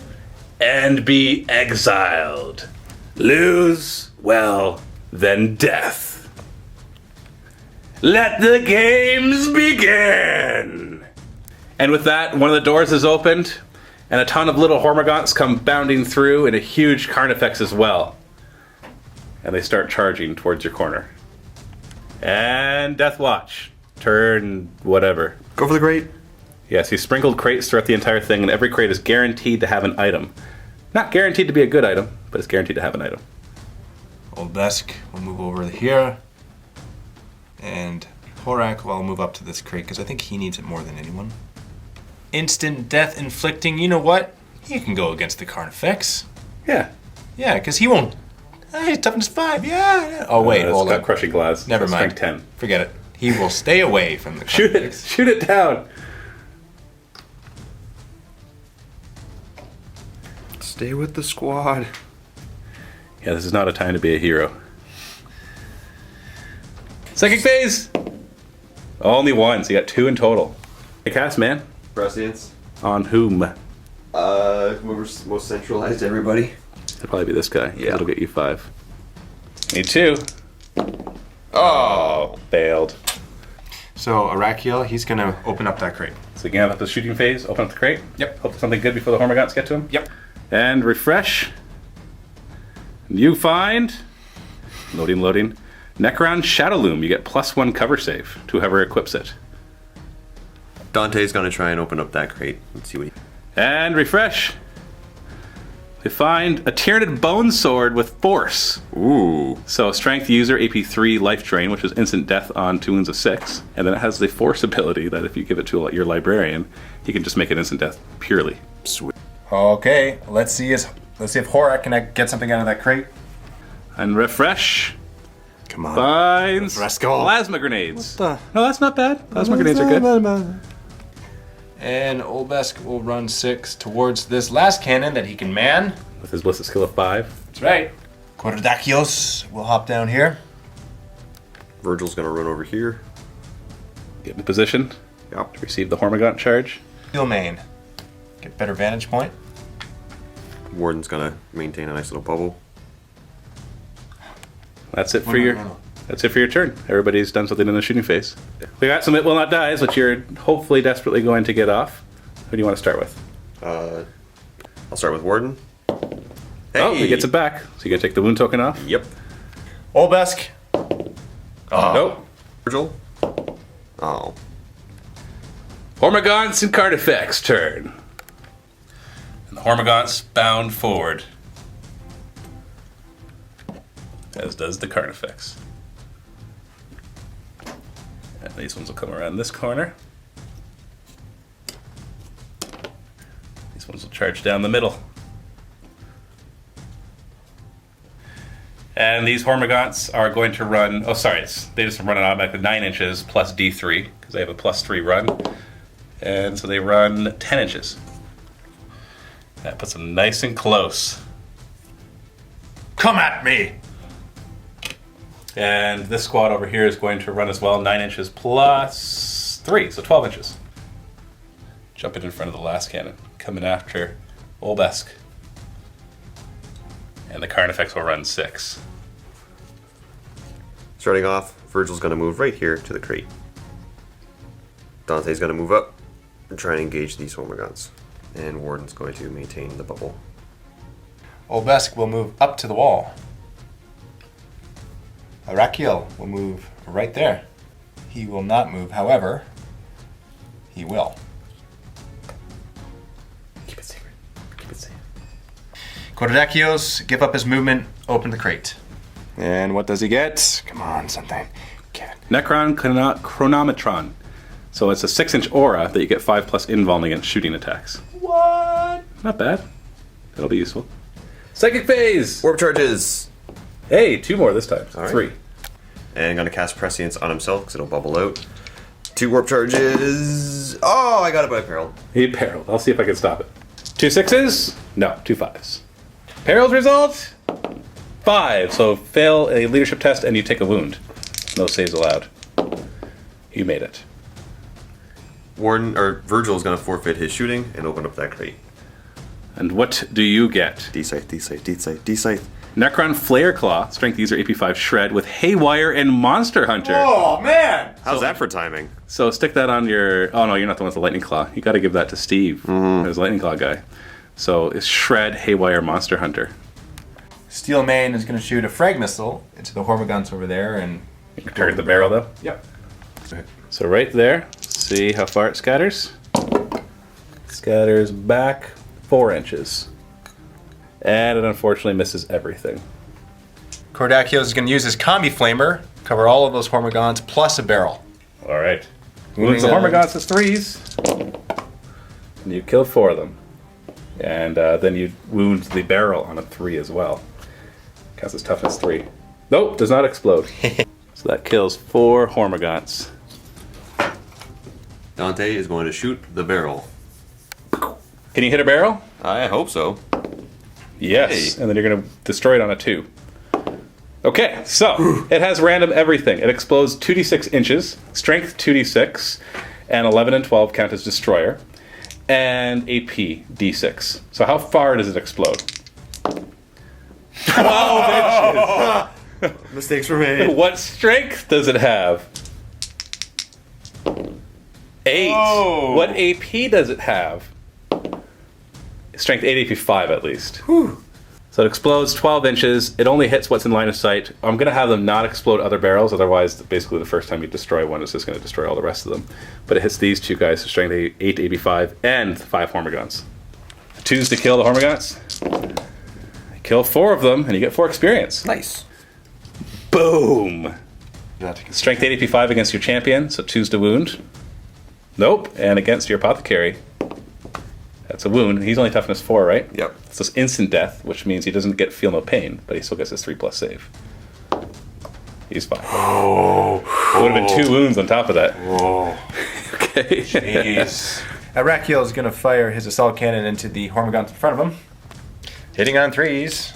and be exiled. Lose, well, then death. Let the games begin! And with that, one of the doors is opened, and a ton of little Hormagaunts come bounding through, and a huge Carnifex as well. And they start charging towards your corner. And Deathwatch. Turn whatever. Go for the grate. Yes, he sprinkled crates throughout the entire thing, and every crate is guaranteed to have an item. Not guaranteed to be a good item, but it's guaranteed to have an item. Old Besk will move over here. And Horak will move up to this crate, because I think he needs it more than anyone. Instant death inflicting, you know what? He can go against the Carnifex. Yeah. Yeah, because he won't. He's toughness 5, yeah. Oh, wait, It's hold got on. crushing glass. Never It's mind. Strength 10. Forget it. He will stay away from the Shoot it! Carnifex. Shoot it down! Stay with the squad. Yeah, this is not a time to be a hero. Second phase! Only one, so you got 2 in total. Hey, cast, man. Prescience. On whom? Whoever's most centralized, everybody. It'll probably be this guy. Yeah. It'll get you 5. Me too. Oh, failed. So, Arakiel, he's going to open up that crate. So you can have the shooting phase, open up the crate. Yep. Hope for something good before the Hormagaunts get to him. Yep. And refresh. You find... Loading. Necron Shadowloom. You get +1 cover save to whoever equips it. Dante's gonna try and open up that crate. Let's see what he... And refresh. We find a Tyranid Bone Sword with Force. Ooh. So Strength user, AP 3, Life Drain, which is instant death on 2 wounds of 6. And then it has the Force ability that if you give it to your Librarian, he can just make it instant death purely. Sweet. Okay, let's see if Horak can get something out of that crate. And refresh. Come on. Finds Let's go. plasma grenades. What No, that's not bad. Plasma grenades are good. And Old Besk will run 6 towards this last cannon that he can man. With his ballistic skill of 5. That's right. Quirdakios will hop down here. Virgil's gonna run over here. Get in position Yep. to receive the Hormigaunt charge. Steel main. Get better vantage point. Warden's gonna maintain a nice little bubble. That's it for your turn. Everybody's done something in the shooting phase. We got some It Will Not Dies, which you're hopefully desperately going to get off. Who do you want to start with? I'll start with Warden. Hey. Oh, he gets it back. So you gotta take the wound token off. Yep. Olbesk. Nope. Virgil. Oh. Hormigaunt's and Cartifex turn. And the Hormigaunt's bound forward. As does the Carnifex. And these ones will come around this corner. These ones will charge down the middle. And these Hormigants are going to run, they just run an automatic 9 inches plus D3, because they have a +3 run. And so they run 10 inches. That puts them nice and close. Come at me. And this squad over here is going to run as well, 9 inches plus 3, so 12 inches. Jumping in front of the last cannon, coming after Olbesk. And the Carnifex will run 6. Starting off, Virgil's gonna move right here to the crate. Dante's gonna move up and try and engage these Hormigants. And Warden's going to maintain the bubble. Olbesk will move up to the wall. Arakiel will move right there. He will not move, however, he will. Keep it secret. Keep it safe. Quirdakios, give up his movement, open the crate. And what does he get? Come on, something. Get it. Necron Chronometron. So it's a 6-inch aura that you get 5+ invuln against shooting attacks. What? Not bad. That'll be useful. Psychic phase! Warp charges! Hey, 2 more this time. All right. 3. And gonna cast Prescience on himself because it'll bubble out. 2 warp charges. Oh, I got it by peril. He perilled. I'll see if I can stop it. 2 6s? No, 2 5s. Perilled result? 5. So fail a leadership test and you take a wound. No saves allowed. You made it. Virgil's gonna forfeit his shooting and open up that crate. And what do you get? D-Scythe. Necron Flare Claw, strength user AP5 Shred with Haywire and Monster Hunter. Oh, man! How's that for timing? So stick that on your... Oh no, you're not the one with the Lightning Claw. You gotta give that to Steve, his Lightning Claw guy. So it's Shred, Haywire, Monster Hunter. Steel main is going to shoot a frag missile into the Hormigants over there and... You can target the barrel though. Yep. So right there, see how far it scatters? Scatters back 4 inches. And it unfortunately misses everything. Quirdakios is going to use his Combi Flamer, cover all of those Hormigants plus a barrel. Alright. Wounds the Hormigants as 3s. And you kill 4 of them. And then you wound the barrel on a 3 as well. Counts as toughness 3. Nope, does not explode. So that kills 4 Hormigants. Dante is going to shoot the barrel. Can you hit a barrel? I hope so. Yes. Hey. And then you're going to destroy it on a 2. Okay, so it has random everything. It explodes 2d6 inches, strength 2d6, and 11 and 12 count as destroyer, and AP d6. So how far does it explode? 12 inches. Mistakes were made. What strength does it have? 8. Oh. What AP does it have? Strength 8, AP 5 at least. So it explodes 12 inches. It only hits what's in line of sight. I'm going to have them not explode other barrels, otherwise basically the first time you destroy one it's just going to destroy all the rest of them. But it hits these 2 guys, so strength 8, AP 5, and 5 Hormigants. 2s to kill the Hormigants. Kill 4 of them, and you get 4 experience. Nice. Boom! Strength 8, AP 5 against your champion, so 2s to wound. Nope, and against your apothecary. That's a wound. He's only toughness 4, right? Yep. So it's instant death, which means he doesn't feel no pain, but he still gets his 3+ save. He's fine. Oh. It would have been 2 wounds on top of that. Whoa. Okay. Jeez. Arakiel is going to fire his assault cannon into the Hormigant in front of him. Hitting on 3s.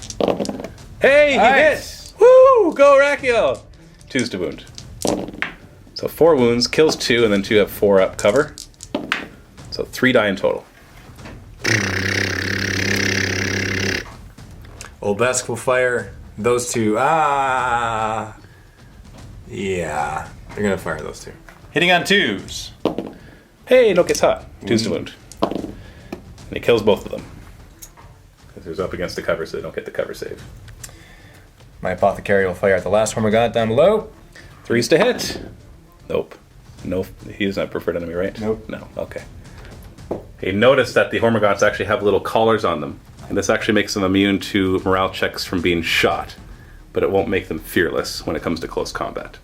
Hey, he Nice. hit! Woo! Go, Rakiel! 2's to wound. So 4 wounds, kills 2, and then 2 have 4 up cover. So 3 die in total. Olbesk will fire those 2. Ah. Yeah. They're going to fire those 2. Hitting on 2s. Hey, no gets hot. 2's to wound. And he kills both of them. Because he was up against the cover, so they don't get the cover save. My Apothecary will fire at the last Hormigaunt down below. 3's to hit. Nope. No, he's not preferred enemy, right? Nope. No, okay. He noticed that the Hormagaunts actually have little collars on them, and this actually makes them immune to morale checks from being shot, but it won't make them fearless when it comes to close combat.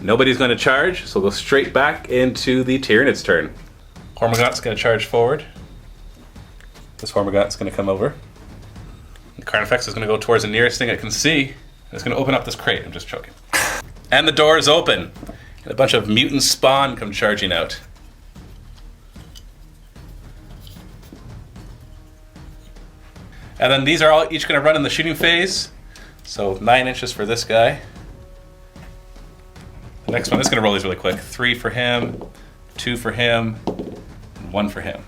Nobody's going to charge, so we'll go straight back into the Tyrannid's turn. Hormagaut's going to charge forward. This Hormagaut's going to come over. The Carnifex is going to go towards the nearest thing it can see, and it's going to open up this crate. I'm just joking. And the door is open, and a bunch of mutant spawn come charging out. And then these are all each going to run in the shooting phase. So 9 inches for this guy. The next one is going to roll these really quick. 3 for him, 2 for him, and 1 for him.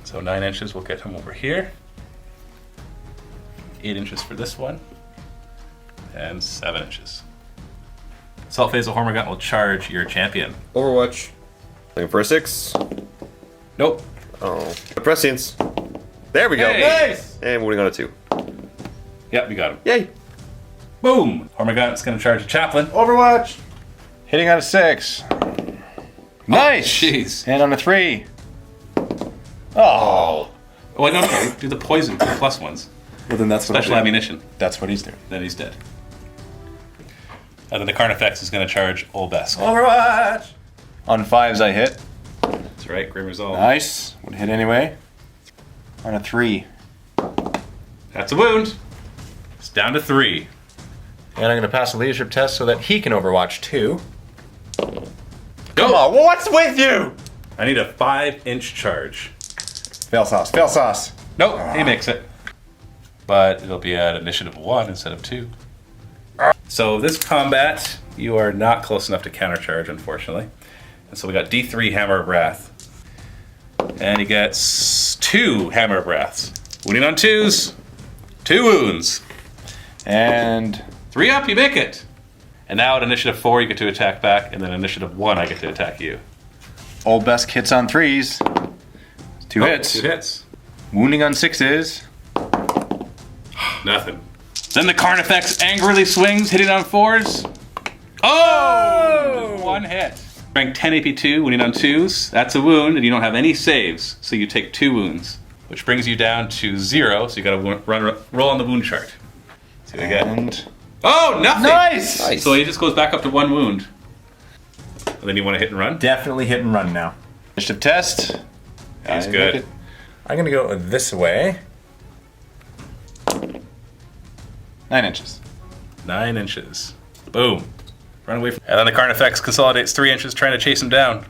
So 9 inches will get him over here. 8 inches for this one. And 7 inches. Assault phase of Hormagaunt will charge your champion. Overwatch. Looking for a 6. Nope. Oh. Prescience. There we go. Hey. Nice! And moving on to 2. Yep, we got him. Yay. Boom! Hormagaunt's going to charge the chaplain. Overwatch. Hitting on a 6. Nice! Jeez. And on a 3. Oh. Oh, wait, no. Do the poison for the plus ones. Well, then that's what Special I'll do. ammunition. That's what he's doing. Then he's dead. And then the Carnifex is going to charge Olbesk. Overwatch! On 5s I hit. That's right, Grim Resolve. Nice. Would hit anyway. On a 3. That's a wound. It's down to 3. And I'm going to pass a leadership test so that he can Overwatch too. Go! Come on, what's with you? I need a 5-inch charge. Fail sauce, fail sauce. Nope, he makes it. But it'll be at initiative 1 instead of 2. So this combat, you are not close enough to countercharge, unfortunately. And so we got D3 Hammer of Wrath. And he gets 2 Hammer of Wraths. Wounding on 2s. 2 wounds. And 3 up, you make it. And now at initiative 4, you get to attack back. And then initiative 1, I get to attack you. Olbesk hits on 3s. 2 Oh, hits. 2 hits. Wounding on 6s. Nothing. Then the Carnifex angrily swings, hitting on 4s. Oh! 1 hit. Rank 10 AP2, wounding on 2s. That's a wound, and you don't have any saves, so you take 2 wounds, which brings you down to 0. So you got to roll on the wound chart. See what I get. And Oh, nothing. nice! So he just goes back up to 1 wound. And then you want to hit and run. Definitely hit and run now. Initiative test. He's I good. make it. I'm going to go this way. 9 inches. 9 inches. Boom. Run away from. And then the Carnifex consolidates 3 inches, trying to chase him down.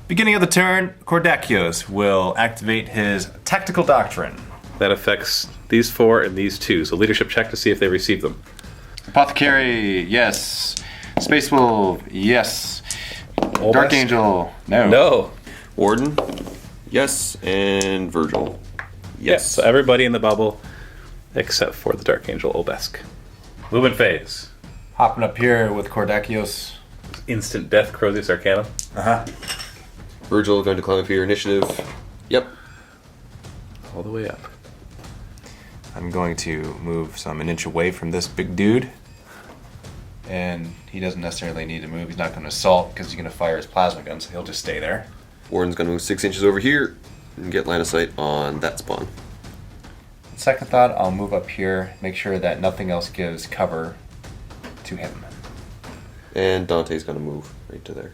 Beginning of the turn, Kordakios will activate his Tactical Doctrine. That affects these 4 and these 2. So leadership check to see if they receive them. Apothecary, yes. Space Wolf, yes. Olbesk? Dark Angel, no. No. Warden. Yes. And Virgil. Yes. So everybody in the bubble, except for the Dark Angel Olbesk. Movement phase. Hopping up here with Kordakios. Instant death, Crozius Arcanum. Uh-huh. Virgil going to climb up here. Initiative. Yep. All the way up. I'm going to move some an inch away from this big dude. And he doesn't necessarily need to move. He's not going to assault because he's going to fire his plasma gun, so he'll just stay there. Warden's going to move 6 inches over here and get line of sight on that spawn. Second thought, I'll move up here, make sure that nothing else gives cover to him. And Dante's going to move right to there.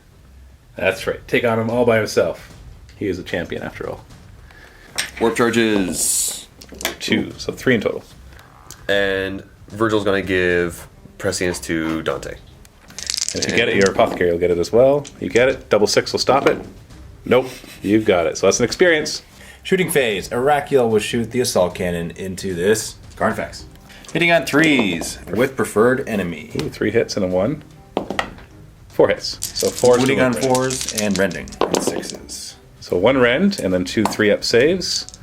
That's right. Take on him all by himself. He is a champion after all. Warp charges. 2, so 3 in total. And Virgil's going to give Prescience to Dante. And if you get it, your Apothecary will get it as well. You get it. Double 6 will stop it. Nope. You've got it. So that's an experience. Shooting phase. Arakiel will shoot the assault cannon into this Carnifex. Hitting on 3s with preferred enemy. Ooh, 3 hits and a 1. 4 hits. So 4 Wounding on rend. 4s and rending on 6s. So 1 rend and then 2 3-up saves.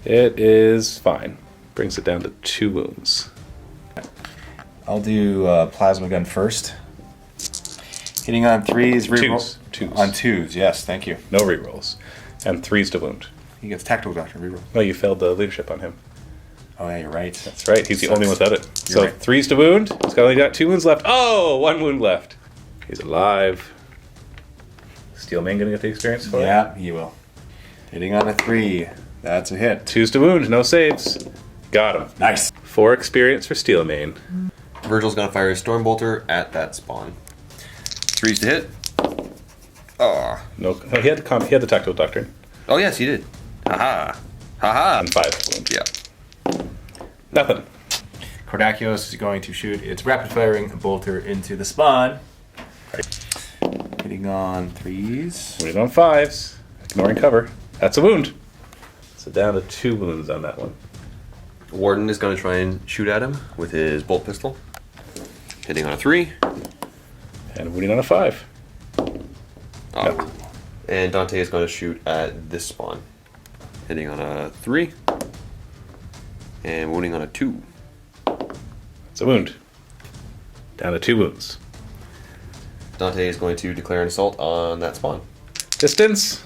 It is fine. Brings it down to 2 wounds. I'll do plasma gun first. Hitting on 3s, reroll. Twos. On 2s, yes, thank you. No rerolls. And 3s to wound. He gets tactical doctor reroll. No, you failed the leadership on him. Oh yeah, you're right. That's right. He's the only one without it. You're So right. 3s to wound. He's only got 2 wounds left. Oh, 1 wound left. He's alive. Steelman gonna get the experience for it? Yeah, he will. Hitting on a 3. That's a hit. 2s to wound. No saves. Got him. Nice. 4 experience for Steelman. Virgil's gonna fire a storm bolter at that spawn. 3s to hit. Oh. No, he had the tactical doctrine. Oh yes, he did. Haha. Haha. And 5 to wound. Yeah. Nothing. Cordacios is going to shoot its rapid firing bolter into the spawn. Hitting on 3s. Wounded on 5s. Ignoring cover. That's a wound. So down to 2 wounds on that one. Warden is gonna try and shoot at him with his bolt pistol. Hitting on a 3. And wounding on a 5. Oh. No. And Dante is going to shoot at this spawn. Hitting on a 3. And wounding on a 2. It's a wound. Down to 2 wounds. Dante is going to declare an assault on that spawn. Distance.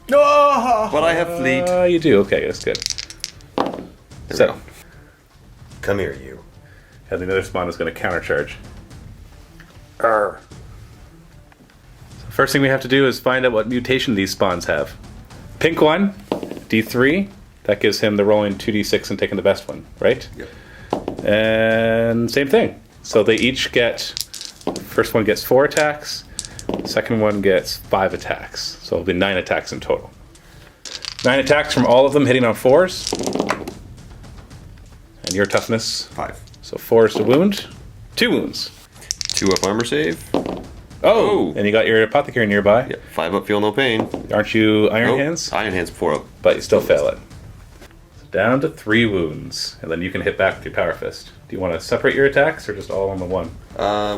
No! But I have fleet. You do. Okay, that's good. There we So, go. Come here, you. and the other spawn is going to countercharge. Arr. So first thing we have to do is find out what mutation these spawns have. Pink one, D3. That gives him the rolling 2d6 and taking the best one, right? Yep. And same thing. So they each get, first one gets 4 attacks, second one gets 5 attacks. So it'll be 9 attacks in total. 9 attacks from all of them hitting on 4s. And your toughness, 5. so 4 is to wound, 2 wounds. 2 up armor save. Oh! And you got your apothecary nearby. Yep. 5 up feel no pain. Aren't you Iron Nope. Hands? Iron Hands 4 up. But you still fail it. So down to 3 wounds, and then you can hit back with your Power Fist. Do you want to separate your attacks or just all on the one?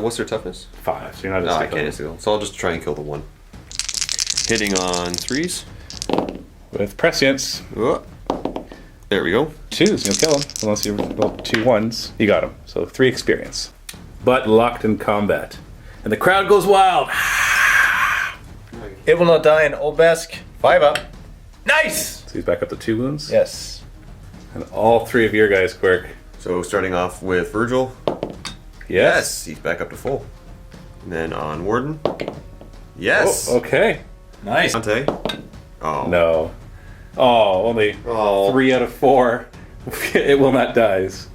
What's their toughness? 5, so you're not No, I as can't steal. So I'll just try and kill the 1. Hitting on 3s. With prescience, There we go. 2s, you'll kill him. Unless you roll 2 1s. You got him. So 3 experience. But locked in combat. And the crowd goes wild. It will not die in Obesk. 5 up. Nice! So he's back up to 2 wounds. Yes. And all 3 of your guys, Quirk. So starting off with Virgil. Yes. He's back up to full. And then on Warden. Yes. Oh, okay. Nice. Dante. Oh. No. Oh, only Oh. 3 out of 4. It will not dies.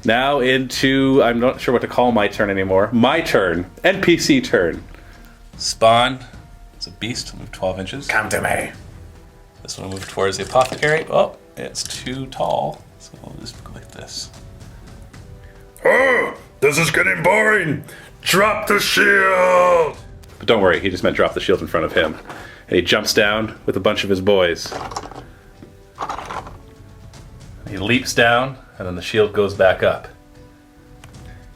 Now into, I'm not sure what to call my turn anymore. My turn. NPC turn. Spawn. It's a beast. Move 12 inches. Come to me. This one will move towards the apothecary. Oh, it's too tall. So we'll just go like this. Oh, this is getting boring. Drop the shield. But don't worry, he just meant drop the shield in front of him. And he jumps down with a bunch of his boys. He leaps down, and then the shield goes back up.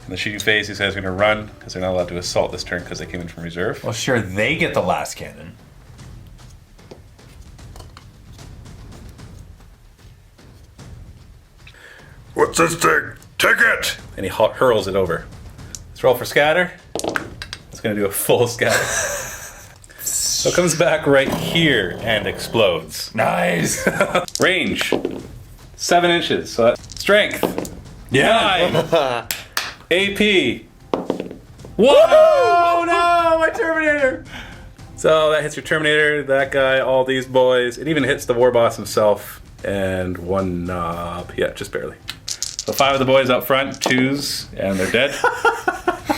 In the shooting phase, these guys are going to run, because they're not allowed to assault this turn because they came in from reserve. Well, sure, they get the last cannon. What's this thing? Take it. And he hurls it over. Let's roll for scatter. It's going to do a full scatter. So it comes back right here and explodes. Nice. Range, 7 inches. So that's strength. Yeah. 9. AP. Whoa! Oh no, my Terminator. So that hits your Terminator, that guy, all these boys. It even hits the war boss himself. And 1 knob. Yeah, just barely. So 5 of the boys up front, 2s, and they're dead.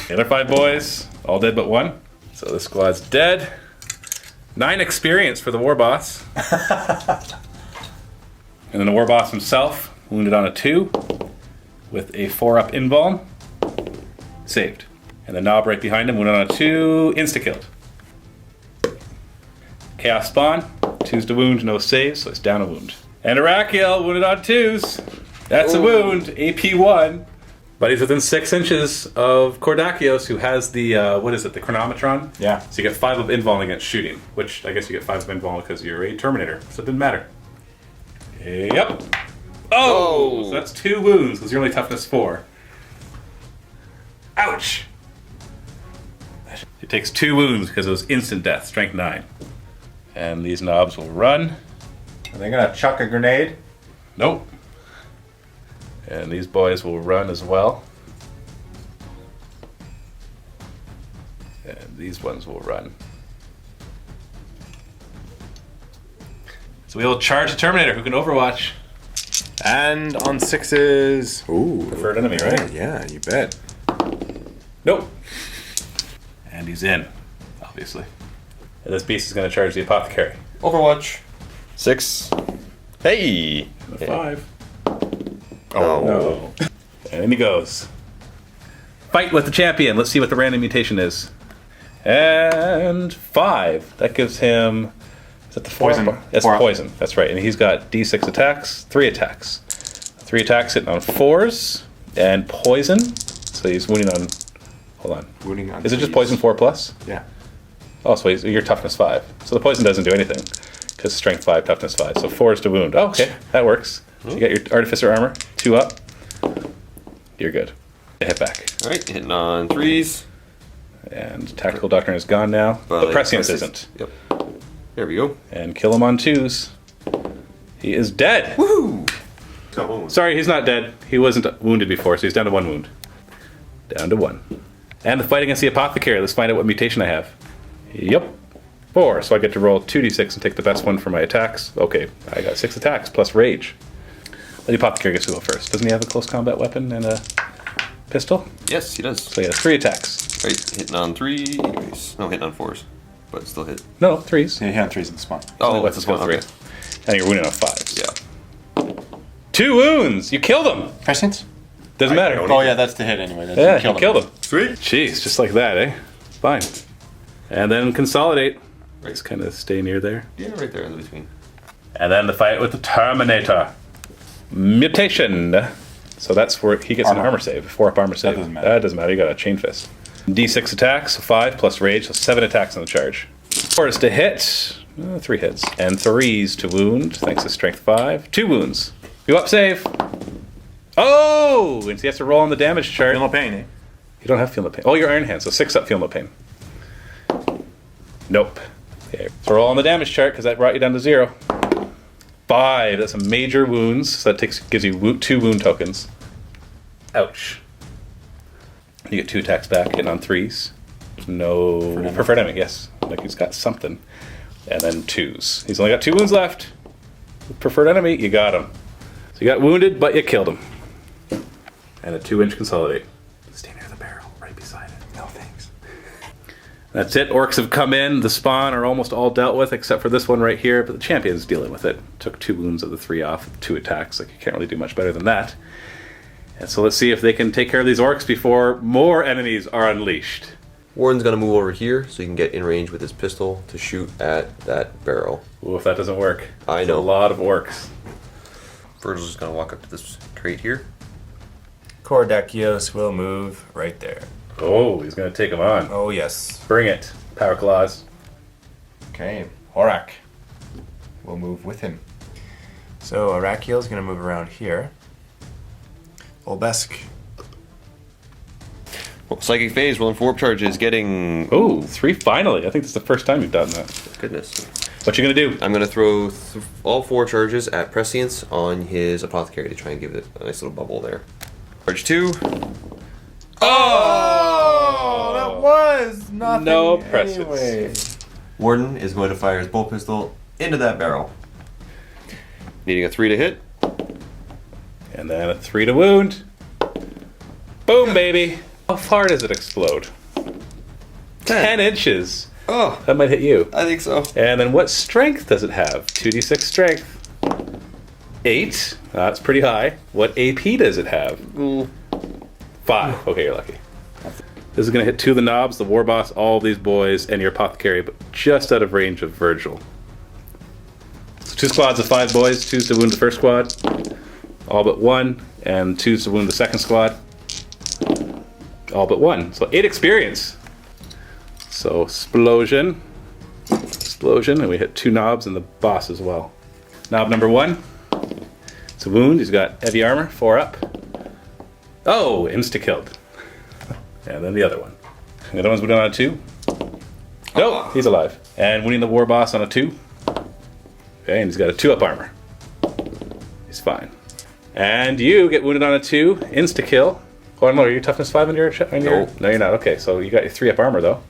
The other 5 boys, all dead but 1. So this squad's dead. 9 experience for the war boss. And then the war boss himself, wounded on a 2, with a 4-up invuln. Saved. And the knob right behind him, wounded on a 2, insta-killed. Chaos spawn, 2s to wound, no saves, so it's down a wound. And Arakiel wounded on 2s. That's a wound, AP 1. But he's within 6 inches of Kordakios, who has the, the chronometron? Yeah. So you get 5 of invuln against shooting, which I guess you get 5 of invuln because you're a Terminator, so it didn't matter. Yep. Oh! So that's 2 wounds, because you're only toughness 4. Ouch! It takes 2 wounds because it was instant death, strength 9. And these knobs will run. Are they gonna chuck a grenade? Nope. And these boys will run as well. And these ones will run. So we will charge the Terminator, who can Overwatch. And on 6s. Ooh. Preferred enemy, right? Yeah, you bet. Nope. And he's in, obviously. And this beast is going to charge the Apothecary. Overwatch. 6. Hey! A 5. Oh. No. And in he goes. Fight with the champion. Let's see what the random mutation is. And 5. That gives him... Is that the 4? Poison. That's 4 up. poison. That's right. And he's got D6 attacks, 3 attacks. 3 attacks hitting on 4s and poison. So he's wounding on... Hold on. Wounding on Is it just 3s. poison 4+? Yeah. Oh, so you're toughness 5. So the poison doesn't do anything. Because strength 5, toughness 5. So 4 is to wound. Oh, okay. That works. So you got your Artificer armor. 2 up. You're good. Hit back. Alright, hitting on 3s. And Tactical Doctrine is gone now. But Prescience isn't. Yep. There we go. And kill him on 2s. He is dead. Woohoo! Sorry, he's not dead. He wasn't wounded before, so he's down to 1 wound. Down to 1. And the fight against the Apothecary. Let's find out what mutation I have. Yep. 4. So I get to roll 2d6 and take the best one for my attacks. Okay, I got 6 attacks plus rage. The Apothecary gets to go first. Doesn't he have a close combat weapon and a pistol? Yes, he does. So he has 3 attacks. Right, hitting on 3s. No, hitting on 4s. But still hit. No, 3s. Yeah, he had 3s in the spawn. Oh, What's that's this one? one. 3. Okay. And you're wounded on 5s. Yeah. 2 wounds! You killed him! Prescience? Doesn't matter. don't- Oh yeah, that's the hit anyway. That's Yeah, you killed him. Sweet. Jeez, just like that, eh? Fine. And then consolidate. Just kind of stay near there. Yeah, right there in between. And then the fight with the Terminator. Mutation. So that's where he gets an Armor. armor save. 4 up armor save. doesn't matter. That doesn't matter. You got a chain fist. D6 attacks, so 5 plus rage, so 7 attacks on the charge. 4 is to hit. 3 hits. And 3s to wound, thanks to strength 5. 2 wounds. You up save. Oh! And so he has to roll on the damage chart. Feel no pain, eh? You don't have feel no pain. Oh, you're Iron Hand, so 6 up feel no pain. Nope. Okay. So roll on the damage chart because that brought you down to 0. 5. That's some major wounds. So that gives you 2 wound tokens. Ouch. You get 2 attacks back, hitting on 3s. No preferred enemy. Yes, like he's got something. And then 2s. He's only got 2 wounds left. Preferred enemy, you got him. So you got wounded, but you killed him. And a 2-inch consolidate. Stay near the barrel, right beside it. No thanks. That's it. Orcs have come in. The spawn are almost all dealt with, except for this one right here. But the champion's dealing with it. Took 2 wounds of the 3 off, 2 attacks. Like you can't really do much better than that. And so let's see if they can take care of these orcs before more enemies are unleashed. Warren's gonna move over here so he can get in range with his pistol to shoot at that barrel. Ooh, if that doesn't work. I It's know. a lot of orcs. Virgil's just gonna walk up to this crate here. Kordakios will move right there. Oh, he's going to take him on. Oh, yes. Bring it. Power claws. Okay, Horak. We'll move with him. So Arakiel's going to move around here. Olbesk. Well, Psychic Phase, rolling 4 charges, getting... Ooh, 3 finally. I think this is the first time you've done that. Goodness. What you going to do? I'm gonna throw all 4 charges at Prescience on his Apothecary to try and give it a nice little bubble there. Charge 2. Oh, that was nothing. No presence. Anyway. Warden is going to fire his bolt pistol into that barrel. Needing a 3 to hit. And then a 3 to wound. Boom, baby. How far does it explode? 10 inches. Oh, That might hit you. I think so. And then what strength does it have? 2d6 strength. 8. That's pretty high. What AP does it have? 5. Okay, you're lucky. This is going to hit 2 of the knobs, the war boss, all of these boys, and your Apothecary, but just out of range of Virgil. So 2 squads of 5 boys, 2s to wound the first squad, all but 1, and 2s to wound the second squad, all but 1. So 8 experience. So explosion, and we hit 2 knobs and the boss as well. Knob number 1, it's a wound. He's got heavy armor, 4 up. Oh, insta-killed. And then the other one. The other one's wounded on a 2. Nope, he's alive. And winning the war boss on a 2. Okay, and he's got a 2-up armor. He's fine. And you get wounded on a 2, insta-kill. Oh, no, are you toughness 5 on your... No. No, you're not. Okay, so you got your 3-up armor, though.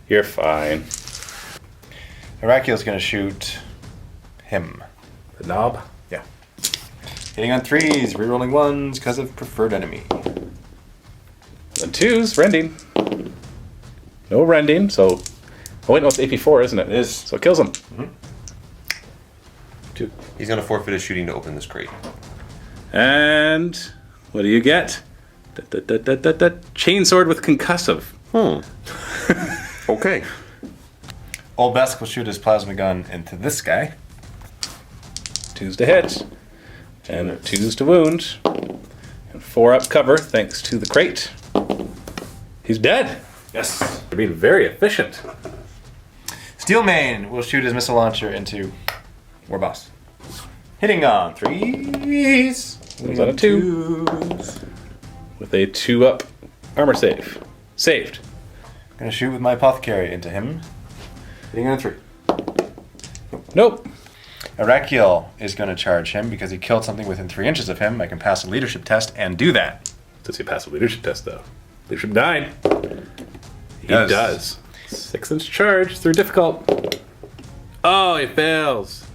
You're fine. Arakiel's gonna shoot him. The knob. Yeah. Hitting on 3s, rerolling 1s because of preferred enemy. And 2s, rending. No rending, so... Oh, wait, no, it's AP4, isn't it? It is. So it kills him. 2. He's going to forfeit his shooting to open this crate. And... what do you get? Chainsword with concussive. Okay. Old Besk will shoot his plasma gun into this guy. 2s to hit. And 2s to wound. And 4-up cover, thanks to the crate. He's dead. Yes. You're being very efficient. Steelmane will shoot his missile launcher into Warboss. Hitting on 3s. He's on a 2. 2s. With a 2-up armor save. Saved. Gonna shoot with my apothecary into him. Hitting on a 3. Nope. Arakiel is gonna charge him because he killed something within 3 inches of him. I can pass a leadership test and do that. Does he pass the leadership test, though? Leadership 9. He Does. does. 6-inch charge through difficult. Oh, he fails.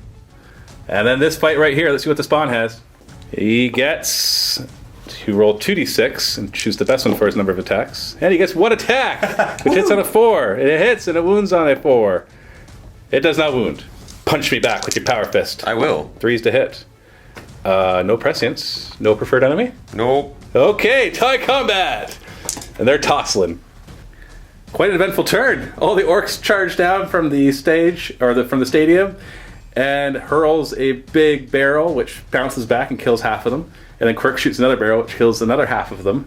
And then this fight right here, let's see what the spawn has. He gets to roll 2d6 and choose the best one for his number of attacks. And he gets 1 attack, which hits on a 4. It hits and it wounds on a 4. It does not wound. Punch me back with your power fist. I will. 3s to hit. No prescience. No preferred enemy. Nope. Okay, tie combat! And they're tossling. Quite an eventful turn. All the orcs charge down from the stage, or from the stadium, and hurls a big barrel, which bounces back and kills half of them. And then Quirk shoots another barrel, which kills another half of them.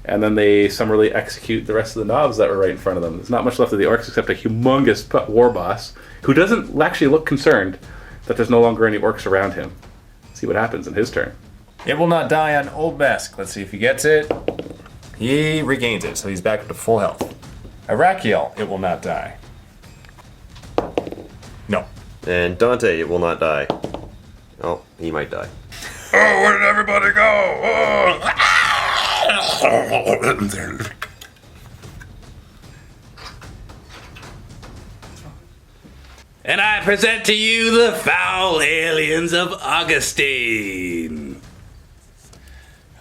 And then they summarily execute the rest of the knobs that were right in front of them. There's not much left of the orcs except a humongous war boss, who doesn't actually look concerned that there's no longer any orcs around him. See what happens in his turn. It will not die on Old Besk. Let's see if he gets it. He regains it, so he's back up to full health. Arakiel, it will not die. No. And Dante, it will not die. Oh, he might die. Oh, where did everybody go? Oh. And I present to you the foul aliens of Augustine.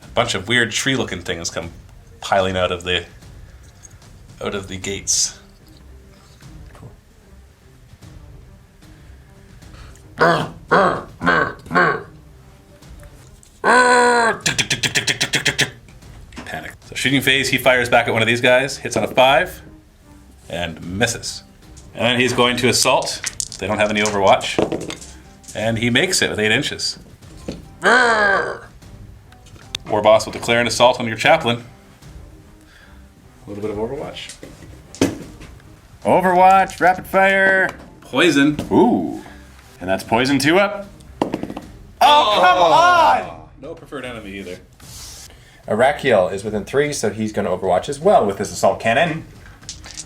A bunch of weird tree-looking things come piling out of the gates. Panic. So shooting phase, he fires back at one of these guys, hits on a 5, and misses. And then he's going to assault. They don't have any Overwatch. And he makes it with 8 inches. War boss will declare an assault on your chaplain. A little bit of Overwatch. Overwatch, rapid fire. Poison. Ooh. And that's poison 2 up. Oh, come on! No preferred enemy either. Arakiel is within 3, so he's going to Overwatch as well with his assault cannon.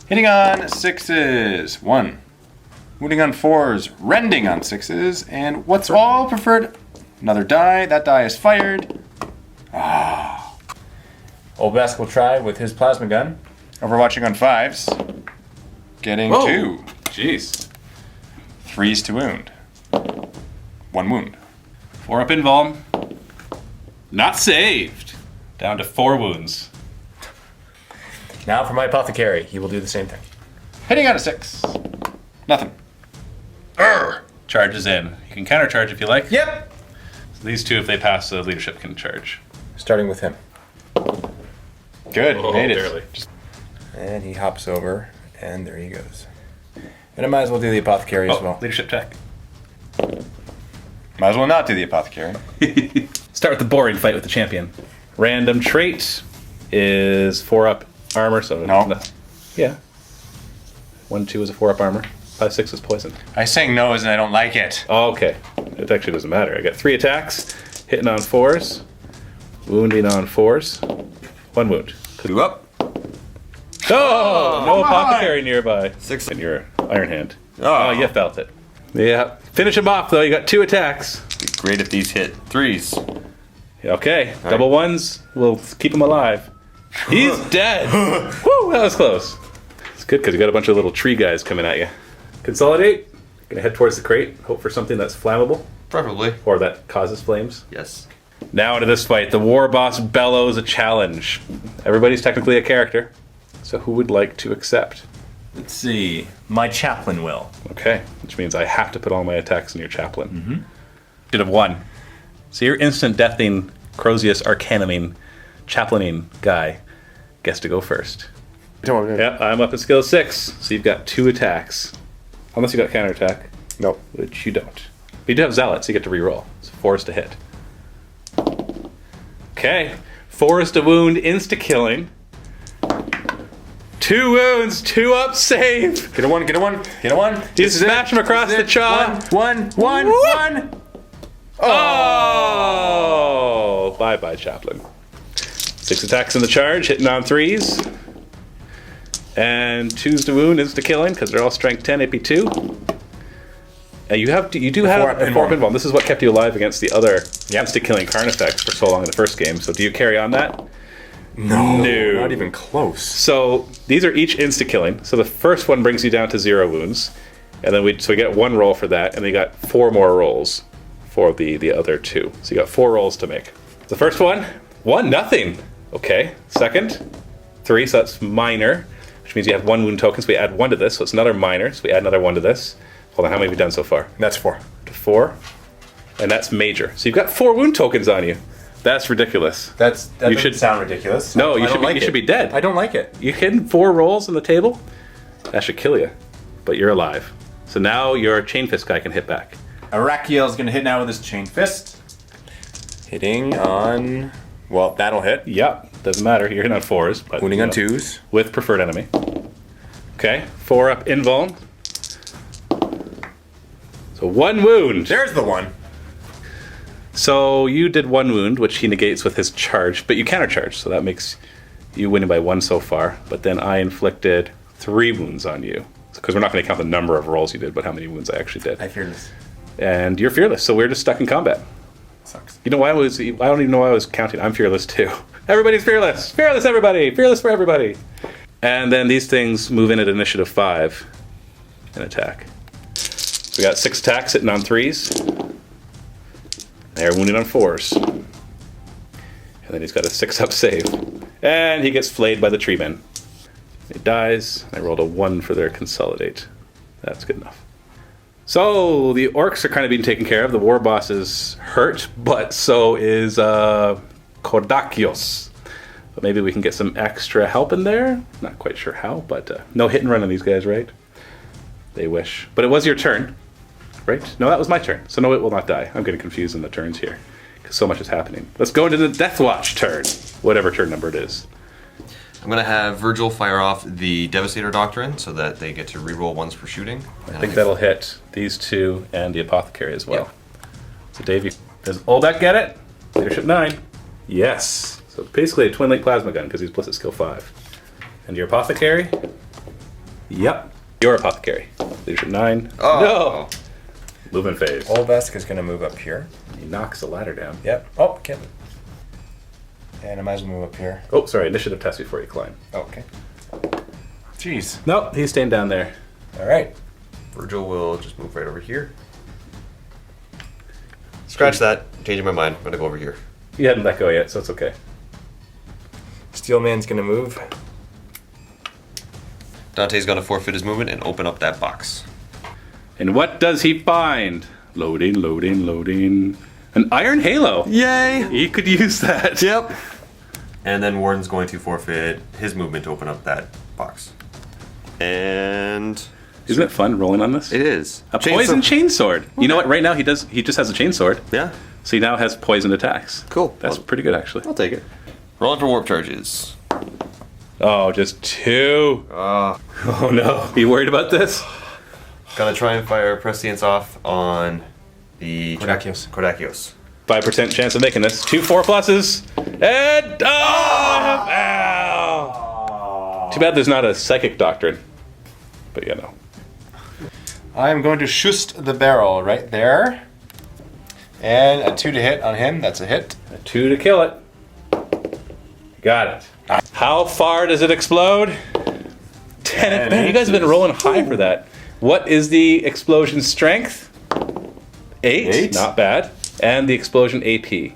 Hitting on 6s. 1. Wounding on 4s. Rending on 6s. And what's all preferred? Another die. That die is fired. Ah. Old Besk will try with his plasma gun. Overwatching on 5s. Getting 2. Jeez. 3s to wound. 1 wound. 4 up in Vuln. Not saved. Down to 4 wounds. Now for my apothecary. He will do the same thing. Hitting on a 6. Nothing. Charges in. You can countercharge if you like. Yep. So these two, if they pass the leadership, can charge. Starting with him. Good. He made it. Barely. And he hops over, and there he goes. And I might as well do the apothecary as well. Leadership tech. Might as well not do the apothecary. Start with the boring fight with the champion. Random trait is 4-up armor, so No. Yeah. 1-2 is a 4-up armor. 5-6 is poison. I saying no and I don't like it. Oh, okay. It actually doesn't matter. I got 3 attacks, hitting on 4s, wounding on 4s. 1 wound. 2 up. Oh, no apothecary nearby. 6. And your iron hand. Oh. You felt it. Yeah. Finish him off, though. You got 2 attacks. Great if these hit 3s. Okay. Double 1s will keep him alive. He's dead. Woo, that was close. It's good because you got a bunch of little tree guys coming at you. Consolidate. Gonna head towards the crate. Hope for something that's flammable Preferably. or that causes flames. Yes. Now into this fight. The war boss bellows a challenge. Everybody's technically a character. So who would like to accept? Let's see. My chaplain will. Okay, which means I have to put all my attacks in your chaplain. Should have won. So your instant deathing, Crozius Arcanuming, chaplaining guy gets to go first. Yeah, I'm up in skill 6, so you've got 2 attacks. Unless you got counterattack, Nope. which you don't. But you do have Zealot, so you get to reroll. So 4 is to hit. Okay, 4 is to wound, insta-killing. 2 wounds, 2 up, save. Get a 1, get a 1, get a 1. You smash him across the jaw. 1. Oh! Bye-bye, Chaplain. 6 attacks in the charge, hitting on 3s. And 2's to wound, insta-killing, because they're all strength 10, AP 2. And you do have a 4-up invuln. This is what kept you alive against the other insta-killing Carnifex for so long in the first game. So do you carry on that? No. No. Not even close. So these are each insta-killing. So the first one brings you down to 0 wounds. And then we get 1 roll for that, and then you got 4 more rolls for the other 2. So you got 4 rolls to make. The first one, 1, nothing. Okay. Second, 3, so that's minor, which means you have 1 wound token, so we add 1 to this, so it's another minor, so we add another 1 to this. Hold on, how many have we done so far? That's 4. To 4. And that's major. So you've got 4 wound tokens on you. That's ridiculous. That You doesn't should- sound ridiculous. No, I you don't like should it. be dead. I don't like it. You hit 4 rolls on the table? That should kill you. But you're alive. So now your Chain Fist guy can hit back. Arakiel's gonna hit now with his chain fist. Hitting on... Well, that'll hit. Yep, doesn't matter. You're hitting on 4s. But, Wounding you on know, 2s. With preferred enemy. Okay, 4 up invuln. So 1 wound. There's the 1. So you did 1 wound, which he negates with his charge, but you countercharge, so that makes you winning by 1 so far. But then I inflicted 3 wounds on you. Because we're not going to count the number of rolls you did, but how many wounds I actually did. I fear this. And you're fearless, so we're just stuck in combat. Sucks. You know why I don't even know why I was counting. I'm fearless too. Everybody's fearless. Fearless, everybody. Fearless for everybody. And then these things move in at initiative 5 and attack. So we got 6 attacks hitting on 3s. They're wounded on 4s. And then he's got a 6-up save. And he gets flayed by the tree men. He dies. I rolled a 1 for their consolidate. That's good enough. So the orcs are kind of being taken care of. The war boss is hurt, but so is Kodakios. But maybe we can get some extra help in there. Not quite sure how, but no hit and run on these guys, right? They wish. But it was your turn, right? No, that was my turn. So no, it will not die. I'm getting confused in the turns here because so much is happening. Let's go into the Deathwatch turn, whatever turn number it is. I'm going to have Virgil fire off the Devastator Doctrine so that they get to reroll 1s for shooting. I think that'll hit these 2 and the Apothecary as well. So Dave, does Olbeck get it? Leadership 9. Yes. So basically a Twin Link Plasma Gun because he's bliss at skill 5. And your Apothecary? Yep. Your Apothecary. Leadership 9. Oh. No! Movement phase. Olvesk is going to move up here. He knocks the ladder down. Yep. Oh, can't. And I might as well move up here. Oh, sorry. Initiative test before you climb. Oh, okay. Jeez. Nope, he's staying down there. All right. Virgil will just move right over here. Scratch that. Changing my mind. I'm going to go over here. You hadn't let go yet, so it's okay. Steelman's going to move. Dante's going to forfeit his movement and open up that box. And what does he find? Loading, loading, loading. An Iron Halo. Yay! He could use that. Yep. And then Warren's going to forfeit his movement to open up that box. And Isn't it fun rolling on this? It is. A poison chainsword. You know what? Right now he just has a chainsword. Yeah. So he now has poisoned attacks. Cool. That's pretty good actually. I'll take it. Rolling for warp charges. Oh, just 2. Oh no. Are you worried about this? Gonna try and fire Prescience off on the Kordakios. Kordakios. 5% chance of making this. 2 4 pluses. And ow! Too bad there's not a psychic doctrine. But you know. I'm going to shust the barrel right there. And a 2 to hit on him. That's a hit. A 2 to kill it. Got it. How far does it explode? 10. Man, you guys have been rolling high for that. What is the explosion strength? 8. Not bad. And the explosion AP.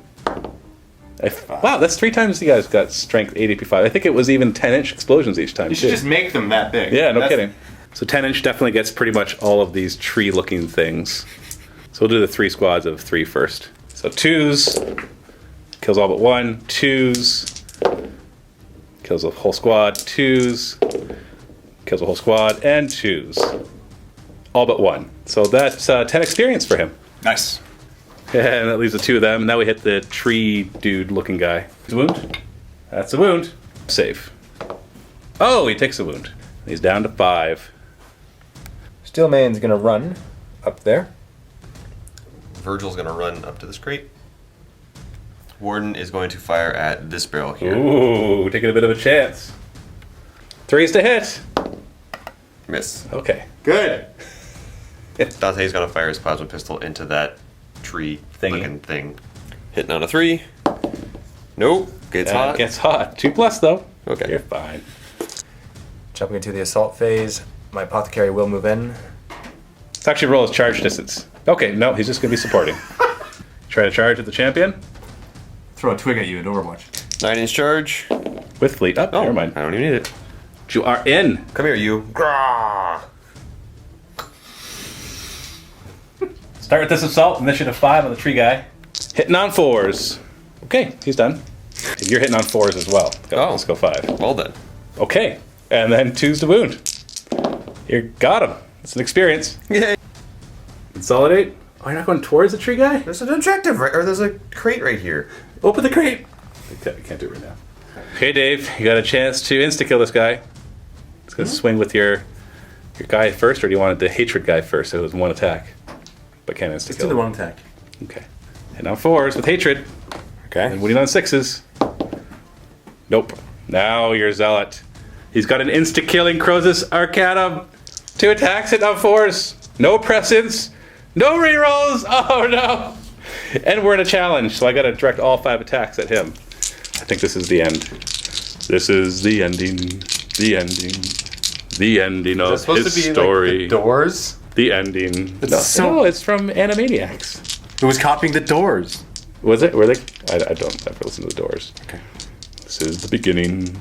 Wow, that's 3 times you guys got strength 8 AP5. I think it was even 10-inch explosions each time. You should just make them that big. Yeah, no kidding. So 10-inch definitely gets pretty much all of these tree-looking things. So we'll do the 3 squads of 3 first. So 2s kills all but 1. 2s kills a whole squad. 2s kills a whole squad, and 2s all but 1. So that's 10 experience for him. Nice. And that leaves the 2 of them. Now we hit the tree dude looking guy. His wound. That's a wound. Save. Oh, he takes a wound. He's down to 5. Steelmane's gonna run up there. Virgil's gonna run up to this crate. Warden is going to fire at this barrel here. Ooh, taking a bit of a chance. 3s to hit. Miss. Okay. Good. Dante's gonna fire his plasma pistol into that tree Thingy. looking thing. Hitting on a 3. Nope. Gets hot. Gets hot. 2 plus though. Okay. You're fine. Jumping into the assault phase. My apothecary will move in. Let's actually roll his charge distance. Okay, no, he's just gonna be supporting. Try to charge at the champion. Throw a twig at you in Overwatch. 9-inch charge. With fleet. Oh, never mind. I don't even need it. You are in. Come here, you. Grah! Start with this assault. Initiative 5 on the tree guy. Hitting on 4s. Okay, he's done. And you're hitting on 4s as well. Oh. Let's go 5. Well then. Okay, and then 2s to wound. You got him. It's an experience. Yay. Consolidate. Oh, you're not going towards the tree guy? There's an objective, right? Or there's a crate right here. Open the crate. You can't do it right now. Okay, Dave, you got a chance to insta-kill this guy. It's going to swing with your guy first, or do you want the hatred guy first? So it was 1 attack, but can't insta-kill. Let's do the 1 attack. Okay. And on 4s with hatred. Okay. And winning on 6s. Nope. Now you're Zealot. He's got an insta-killing Croesus Arcanum. 2 attacks, hit on 4s. No presence. No rerolls. Oh no. And we're in a challenge, so I gotta direct all 5 attacks at him. I think this is the end. This is the ending. The ending. The ending of his story. Like the Doors? The ending. So- No, it's from Animaniacs. It was copying the Doors. Was it? Were they? I don't ever listen to the Doors. Okay. This is the beginning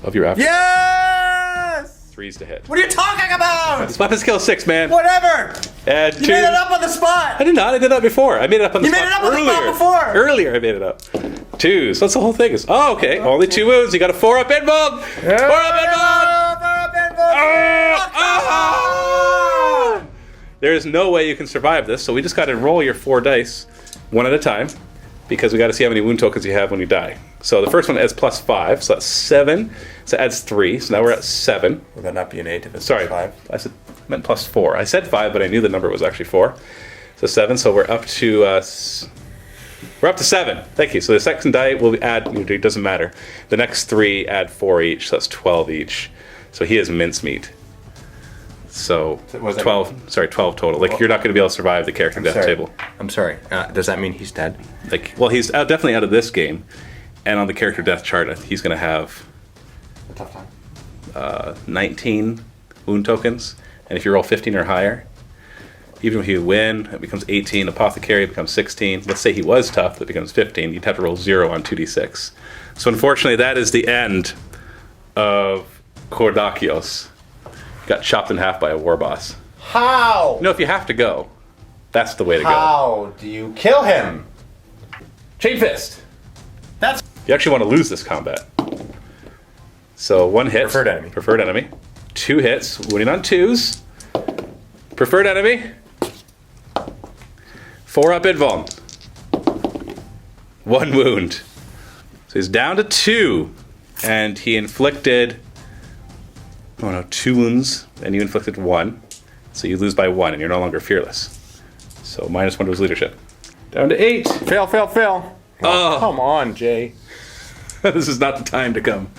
of your after. Yes! 3s to hit. What are you talking about? This weapon skill 6, man. Whatever! And You 2. made it up on the spot! I did not. I did that before. I made it up on the You spot made it up on the earlier. spot before! Earlier, I made it up. 2s. That's the whole thing. Oh, okay. Only 2 wounds. You got a 4-up invuln. 4-up invuln. There's no way you can survive this, so we just got to roll your 4 dice 1 at a time, because we got to see how many wound tokens you have when you die. So the first one adds +5, so that's 7. So it adds 3. So now we're at 7. Would that not be an 8 if it's Sorry, 5? I meant +4. I said 5, but I knew the number was actually 4. So 7. So we're up to 7. Thank you. So the second die will add. It doesn't matter. The next 3 add 4 each. So that's 12 each. So he has mincemeat. So was that 12. Sorry, 12 total. Like you're not going to be able to survive the character death table. I'm sorry. Does that mean he's dead? Like, well, he's definitely out of this game, and on the character death chart, he's going to have A tough time. 19 wound tokens, and if you roll 15 or higher, even if you win, it becomes 18. Apothecary becomes 16. Let's say he was tough, that becomes 15. You'd have to roll 0 on 2d6. So unfortunately, that is the end of Kordakios. Got chopped in half by a war boss. How? You know, if you have to go, that's the way to go. How do you kill him? Chain fist. That's You actually want to lose this combat. So 1 hit. Preferred enemy. Preferred enemy. 2 hits, winning on 2s. Preferred enemy. 4 up invuln. 1 wound. So he's down to 2. And he inflicted 2 wounds, and you inflicted 1. So you lose by 1, and you're no longer fearless. So -1 to his leadership. Down to 8. Fail, fail, fail. Oh. Come on, Jay. This is not the time to come.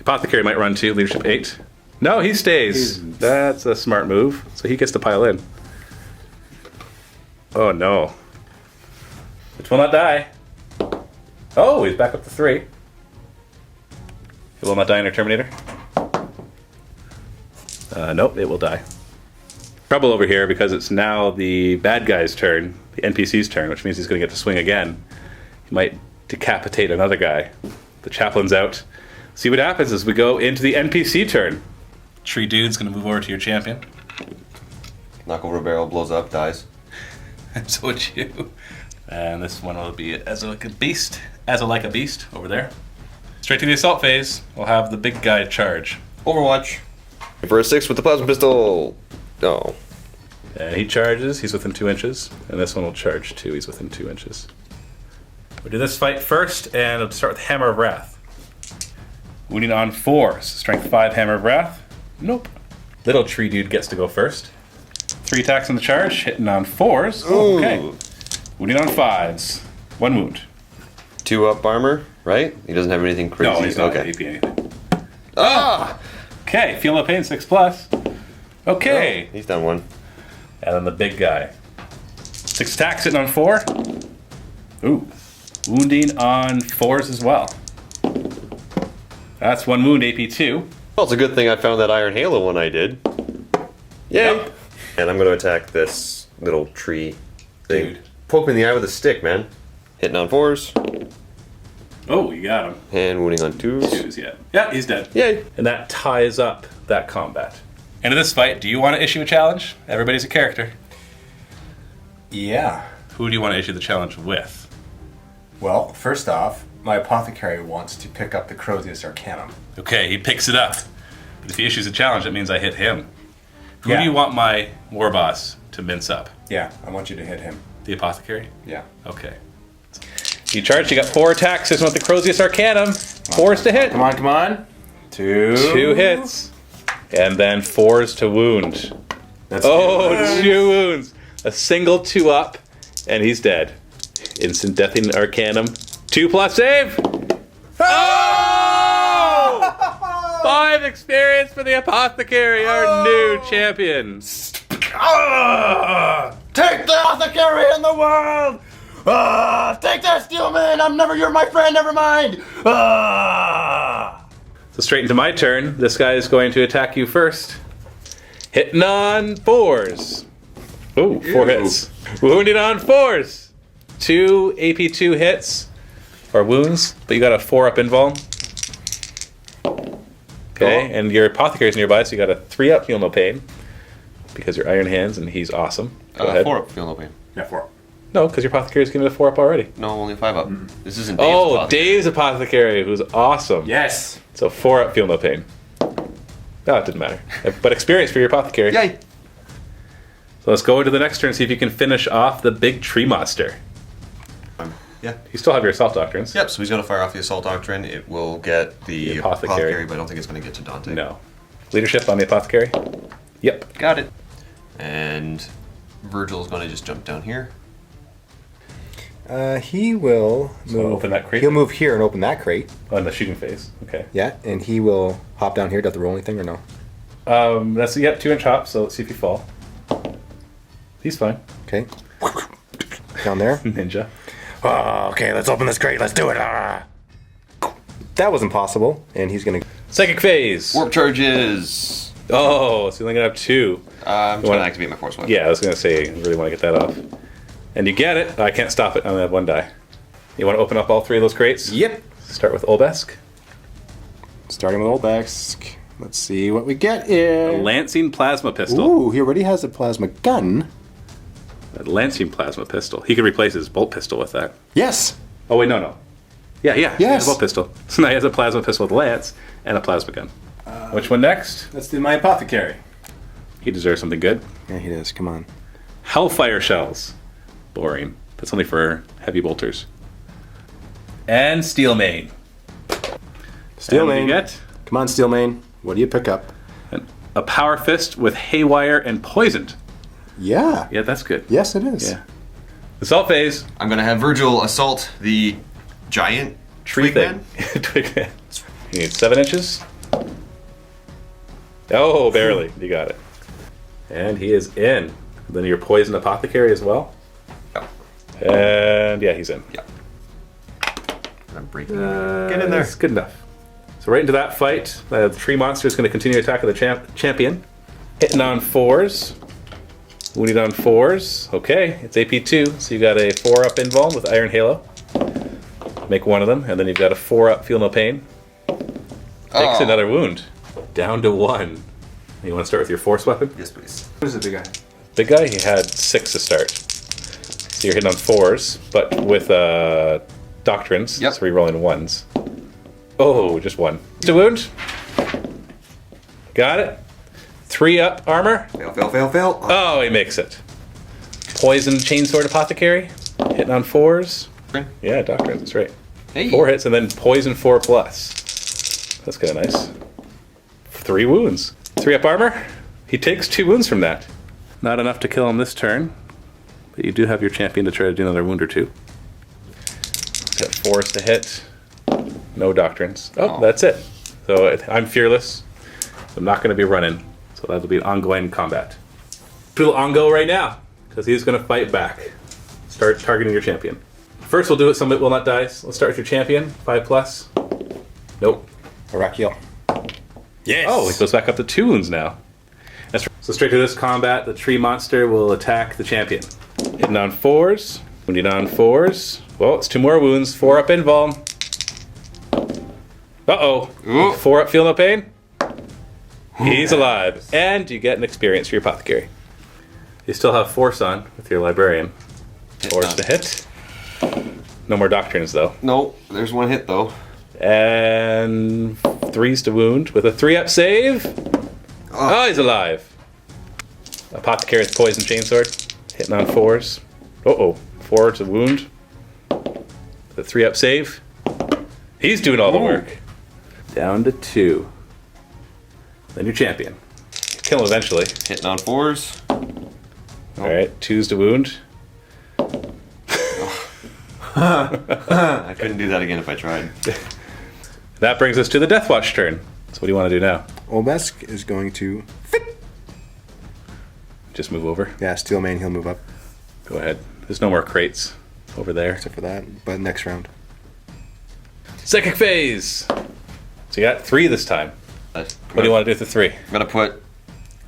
Apothecary might run too, leadership 8. No, he stays. That's a smart move. So he gets to pile in. Oh no. Which will not die. Oh, he's back up to 3. He will not die in our Terminator. Nope, it will die. Trouble over here because it's now the bad guy's turn, the NPC's turn, which means he's going to get to swing again. He might decapitate another guy. The chaplain's out. See what happens as we go into the NPC turn. Tree dude's going to move over to your champion. Knock over a barrel, blows up, dies. And so would you. And this one will be as like a beast over there. Straight to the assault phase. We'll have the big guy charge. Overwatch. For a 6 with the plasma pistol. Oh. And he charges. He's within 2 inches. And this one will charge too. He's within 2 inches. We'll do this fight first, and we'll start with Hammer of Wrath. Wounding on 4s. Strength 5 Hammer of Wrath. Nope. Little tree dude gets to go first. 3 attacks on the charge, hitting on 4s. Ooh. Okay. Wounding on 5s. 1 wound. 2 up armor, right? He doesn't have anything crazy. No, he's not okay. AP anything. Ah! Okay, feel no pain, 6+. Okay. Oh, he's done 1. And then the big guy. 6 attacks, hitting on 4. Ooh. Wounding on 4s as well. That's 1 wound, AP 2. Well, it's a good thing I found that Iron Halo when I did. Yay! Yep. And I'm going to attack this little tree thing. Dude. Poke me in the eye with a stick, man. Hitting on 4s. Oh, you got him. And wounding on 2s. Yeah, he's dead. Yay! And that ties up that combat. Into this fight, do you want to issue a challenge? Everybody's a character. Yeah. Who do you want to issue the challenge with? Well, first off, my apothecary wants to pick up the Crozius Arcanum. Okay, he picks it up. But if he issues a challenge, that means I hit him. Who Yeah. do you want my war boss to mince up? Yeah, I want you to hit him. The apothecary? Yeah. Okay. You charge, you got 4 attacks. This one with the Crozius Arcanum. 4s to hit. Come on, come on. 2. 2 hits. And then 4s to wound. That's Oh, good. 2 wounds. A single 2 up, and he's dead. Instant deathing Arcanum. 2+ save. Oh! 5 experience for the Apothecary, our new champion. Take the apothecary in the world! Take that, Steelman! You're my friend, never mind! So straight into my turn. This guy is going to attack you first. Hitting on 4s. Ooh, 4 hits. Wounded on 4s. 2 AP2 hits. Or wounds, but you got a 4 up invuln. Okay, Cool. and your apothecary's nearby, so you got a 3 up heal no pain. Because you're Iron Hands and he's awesome. Go ahead. 4 up, feel no pain. Yeah, 4. No, because your apothecary's given it a 4 up already. No, only 5 up. This isn't Dave's Oh, apothecary. Dave's apothecary, who's awesome. Yes. So 4 up feel no pain. No, it didn't matter. But experience for your apothecary. Yay! So let's go into the next turn, see if you can finish off the big tree monster. Yeah. You still have your assault doctrines. Yep, so he's going to fire off the Assault Doctrine. It will get the Apothecary. apothecary, but I don't think it's going to get to Dante. No. Leadership on the apothecary? Yep. Got it. And Virgil's going to just jump down here. He will So move. open that crate? He'll move here and open that crate. On the shooting phase. Okay. Yeah, and he will hop down here. Does the roll anything or no? That's, yep, 2-inch hop, so let's see if you fall. He's fine. Okay. Down there. Ninja. Oh, okay, let's open this crate. Let's do it. That was impossible, and he's gonna. Psychic phase. Warp charges! Oh, so you're only going to have 2. I'm trying wanna- to activate my Force Weapon. Yeah, I was going to say, I really want to get that off. And you get it. I can't stop it. I only have 1 die. You want to open up all 3 of those crates? Yep. Start with Olbesk. Starting with Old Besk. Let's see what we get A here. Lancing Plasma Pistol. Ooh, he already has a plasma gun. A Lancing Plasma Pistol. He could replace his bolt pistol with that. Yes. Oh, wait, no. Yeah. He has Yes. a bolt pistol. So now he has a plasma pistol with lance and a plasma gun. Which one next? Let's do my apothecary. He deserves something good. Yeah, he does. Come on. Hellfire shells. Boring. That's only for heavy bolters. And steel main. Steel And what do main. you get? Come on, Steel main. What do you pick up? A power fist with haywire and poisoned. Yeah. Yeah, that's good. Yes, it is. Yeah. Assault phase. I'm gonna have Virgil assault the giant Tree twig thing. man. Twig man. You need 7 inches. Oh, barely. You got it. And he is in. Then your poison apothecary as well. Yeah. And yeah, he's in. Yeah. I'm breaking. Get in there. That's good enough. So right into that fight, the tree monster is going to continue attacking the champion. Hitting on 4s. Wounded on 4s. Okay, it's AP2, so you got a 4-up invuln with Iron Halo. Make one of them, and then you've got a 4-up Feel No Pain. Takes another wound. Down to 1. You want to start with your force weapon? Yes, please. Who's the big guy? Big guy, he had 6 to start. So you're hitting on 4s, but with doctrines, Yep. so re-rolling 1s. Oh, just 1. Just a wound. Got it. 3-up armor. Fail, fail, fail, fail. Oh, he makes it. Poison Chainsword Apothecary. Hitting on 4s. Yeah, doctrines, that's right. Hey. 4 hits and then poison 4 plus. That's kind of nice. 3 wounds. 3-up armor. He takes 2 wounds from that. Not enough to kill him this turn, but you do have your champion to try to do another wound or 2. Got 4s to hit. No doctrines. Oh, that's it. So I'm fearless. I'm not going to be running. So that'll be an ongoing combat. We'll on-go right now, because he's going to fight back. Start targeting your champion. First, we'll do it so it will not die. So let's start with your champion. 5 plus. Nope. Arakiel. Yes. Oh, he goes back up to 2 wounds now. That's right. So straight to this combat, the tree monster will attack the champion. Hitting on 4s. Wounding on 4s. Well, it's 2 more wounds. 4-up invuln. Uh-oh. 4-up Feel No Pain. He's alive. And you get an experience for your apothecary. You still have force on with your librarian. Force to hit. No more doctrines, though. No, there's 1 hit though. And 3s to wound with a 3-up save. Oh, he's alive. Apothecary with poison chainsword. Hitting on 4s. Uh-oh. 4 to wound. The 3-up save. He's doing all the work. Down to 2. Then your champion. Kill him eventually. Hitting on 4s. Alright, 2s to wound. I couldn't do that again if I tried. That brings us to the Deathwatch turn. So what do you want to do now? Olbesk is going to... Just move over. Yeah, Steel main, he'll move up. Go ahead. There's no more crates over there. Except for that, but next round. Psychic phase! So you got 3 this time. What do you want to do with the 3? I'm gonna put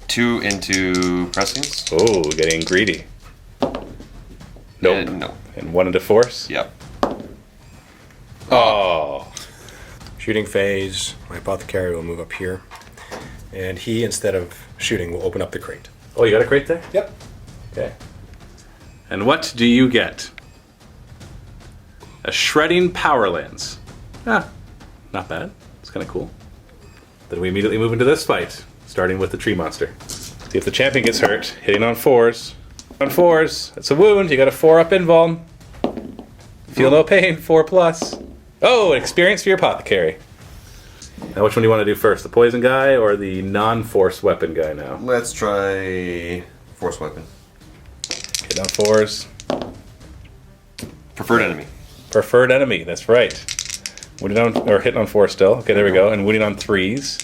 2 into prescience. Oh, getting greedy. Nope. No. And 1 into force? Yep. Oh. Shooting phase, my apothecary will move up here. And he, instead of shooting, will open up the crate. Oh, you got a crate there? Yep. Okay. And what do you get? A shredding power lens. Ah, not bad. It's kind of cool. Then we immediately move into this fight, starting with the tree monster. See if the champion gets hurt, hitting on 4s. On 4s, it's a wound. You got a 4-up invuln. Feel no pain, 4 plus. Oh, an experience for your apothecary. Now, which one do you want to do first? The poison guy or the non-force weapon guy now? Let's try force weapon. Hitting on 4s. Preferred enemy. Preferred enemy, that's right. Wounding on, or hitting on 4 still. Okay, there we go. And wounding on 3s.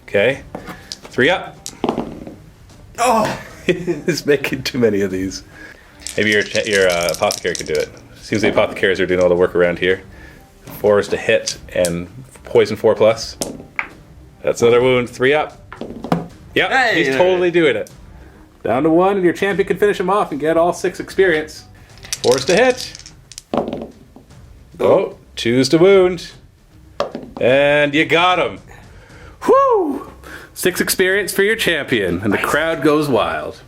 Okay. 3 up. Oh! He's making too many of these. Maybe your apothecary can do it. Seems the apothecaries are doing all the work around here. 4s to hit and poison 4 plus. That's another wound. 3 up. Yep, Hey, he's totally doing it. Down to 1, and your champion can finish him off and get all 6 experience. 4s to hit. Oh, 2s to wound. And you got him. Whew! 6 experience for your champion, and the crowd goes wild.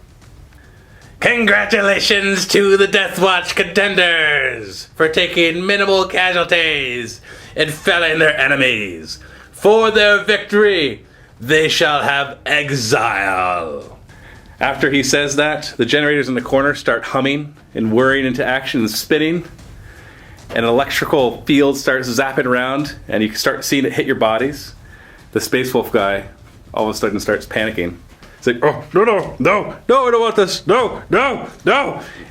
Congratulations to the Deathwatch contenders for taking minimal casualties and felling their enemies. For their victory, they shall have exile. After he says that, the generators in the corner start humming and whirring into action and spinning. And an electrical field starts zapping around, and you start seeing it hit your bodies. The Space Wolf guy all of a sudden starts panicking. It's like, oh, no, I don't want this. No.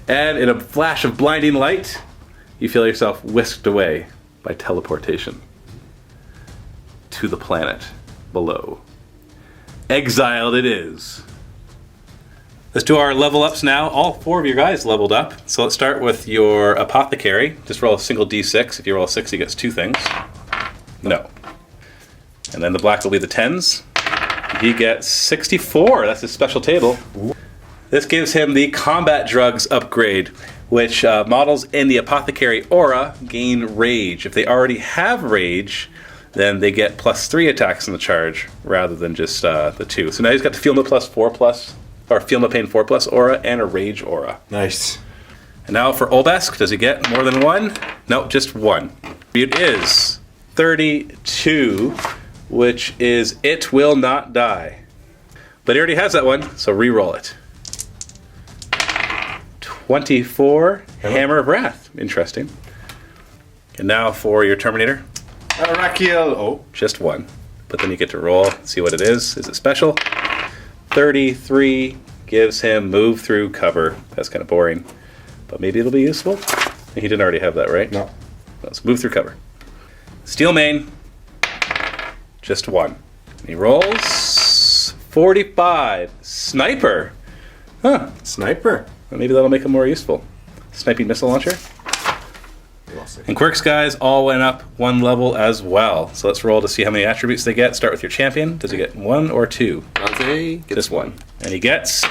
And in a flash of blinding light, you feel yourself whisked away by teleportation to the planet below. Exiled it is. Let's do our level ups now. All 4 of your guys leveled up. So let's start with your apothecary. Just roll a single d6. If you roll a 6, he gets 2 things. No. And then the black will be the 10s. He gets 64. That's his special table. This gives him the combat drugs upgrade, which models in the apothecary aura gain rage. If they already have rage, then they get +3 attacks in the charge rather than just the 2. So now he's got the Feel No Plus 4+, or Feel No Pain 4+ aura and a rage aura. Nice. And now for Olbesk, does he get more than 1? No, just 1. It is 32, which is It Will Not Die. But he already has that one, so re-roll it. 24, Hammer of Wrath. Interesting. And now for your Terminator. Rakiel. Oh. Just 1. But then you get to roll, see what it is. Is it special? 33 gives him move through cover. That's kind of boring, but maybe it'll be useful. He didn't already have that, right? No. Let's move through cover. Steel main. Just 1. And he rolls 45. Sniper. Huh. Sniper. Well, maybe that'll make him more useful. Sniping missile launcher. And Quirk's guys all went up 1 level as well. So let's roll to see how many attributes they get. Start with your champion. Does he get 1 or 2? Dante gets Just 1. And he gets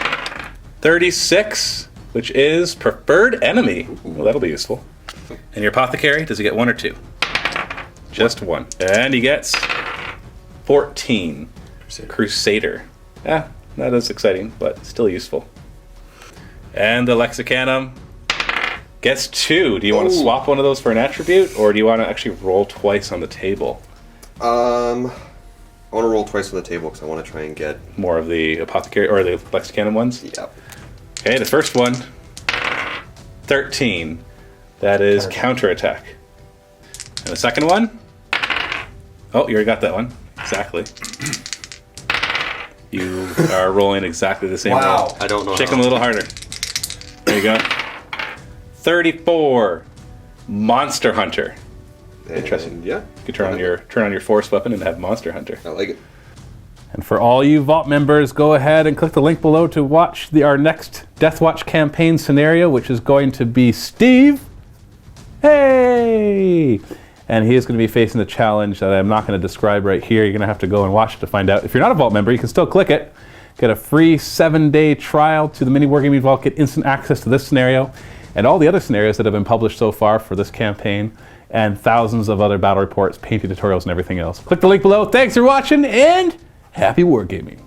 36, which is preferred enemy. Well, that'll be useful. And your apothecary, does he get 1 or 2? Just 1. And he gets 14. Crusader. Yeah, that is exciting, but still useful. And the Lexicanum gets 2. Do you want to swap one of those for an attribute, or do you want to actually roll twice on the table? I want to roll twice on the table because I want to try and get More of the apothecary or the Lexicanum ones? Yep. Okay, the first one, 13. That is counterattack. And the second one? Oh, you already got that one. Exactly. You are rolling exactly the same roll. I don't know. Shake them a little harder. There you go. 34. Monster Hunter. Interesting. Yeah. You can turn on your force weapon and have Monster Hunter. I like it. And for all you Vault members, go ahead and click the link below to watch our next Deathwatch campaign scenario, which is going to be Steve. Hey! And he is going to be facing the challenge that I'm not going to describe right here. You're going to have to go and watch it to find out. If you're not a Vault member, you can still click it. Get a free 7-day trial to the MiniWarGaming Vault. Get instant access to this scenario and all the other scenarios that have been published so far for this campaign, and thousands of other battle reports, painting tutorials, and everything else. Click the link below. Thanks for watching, and happy wargaming.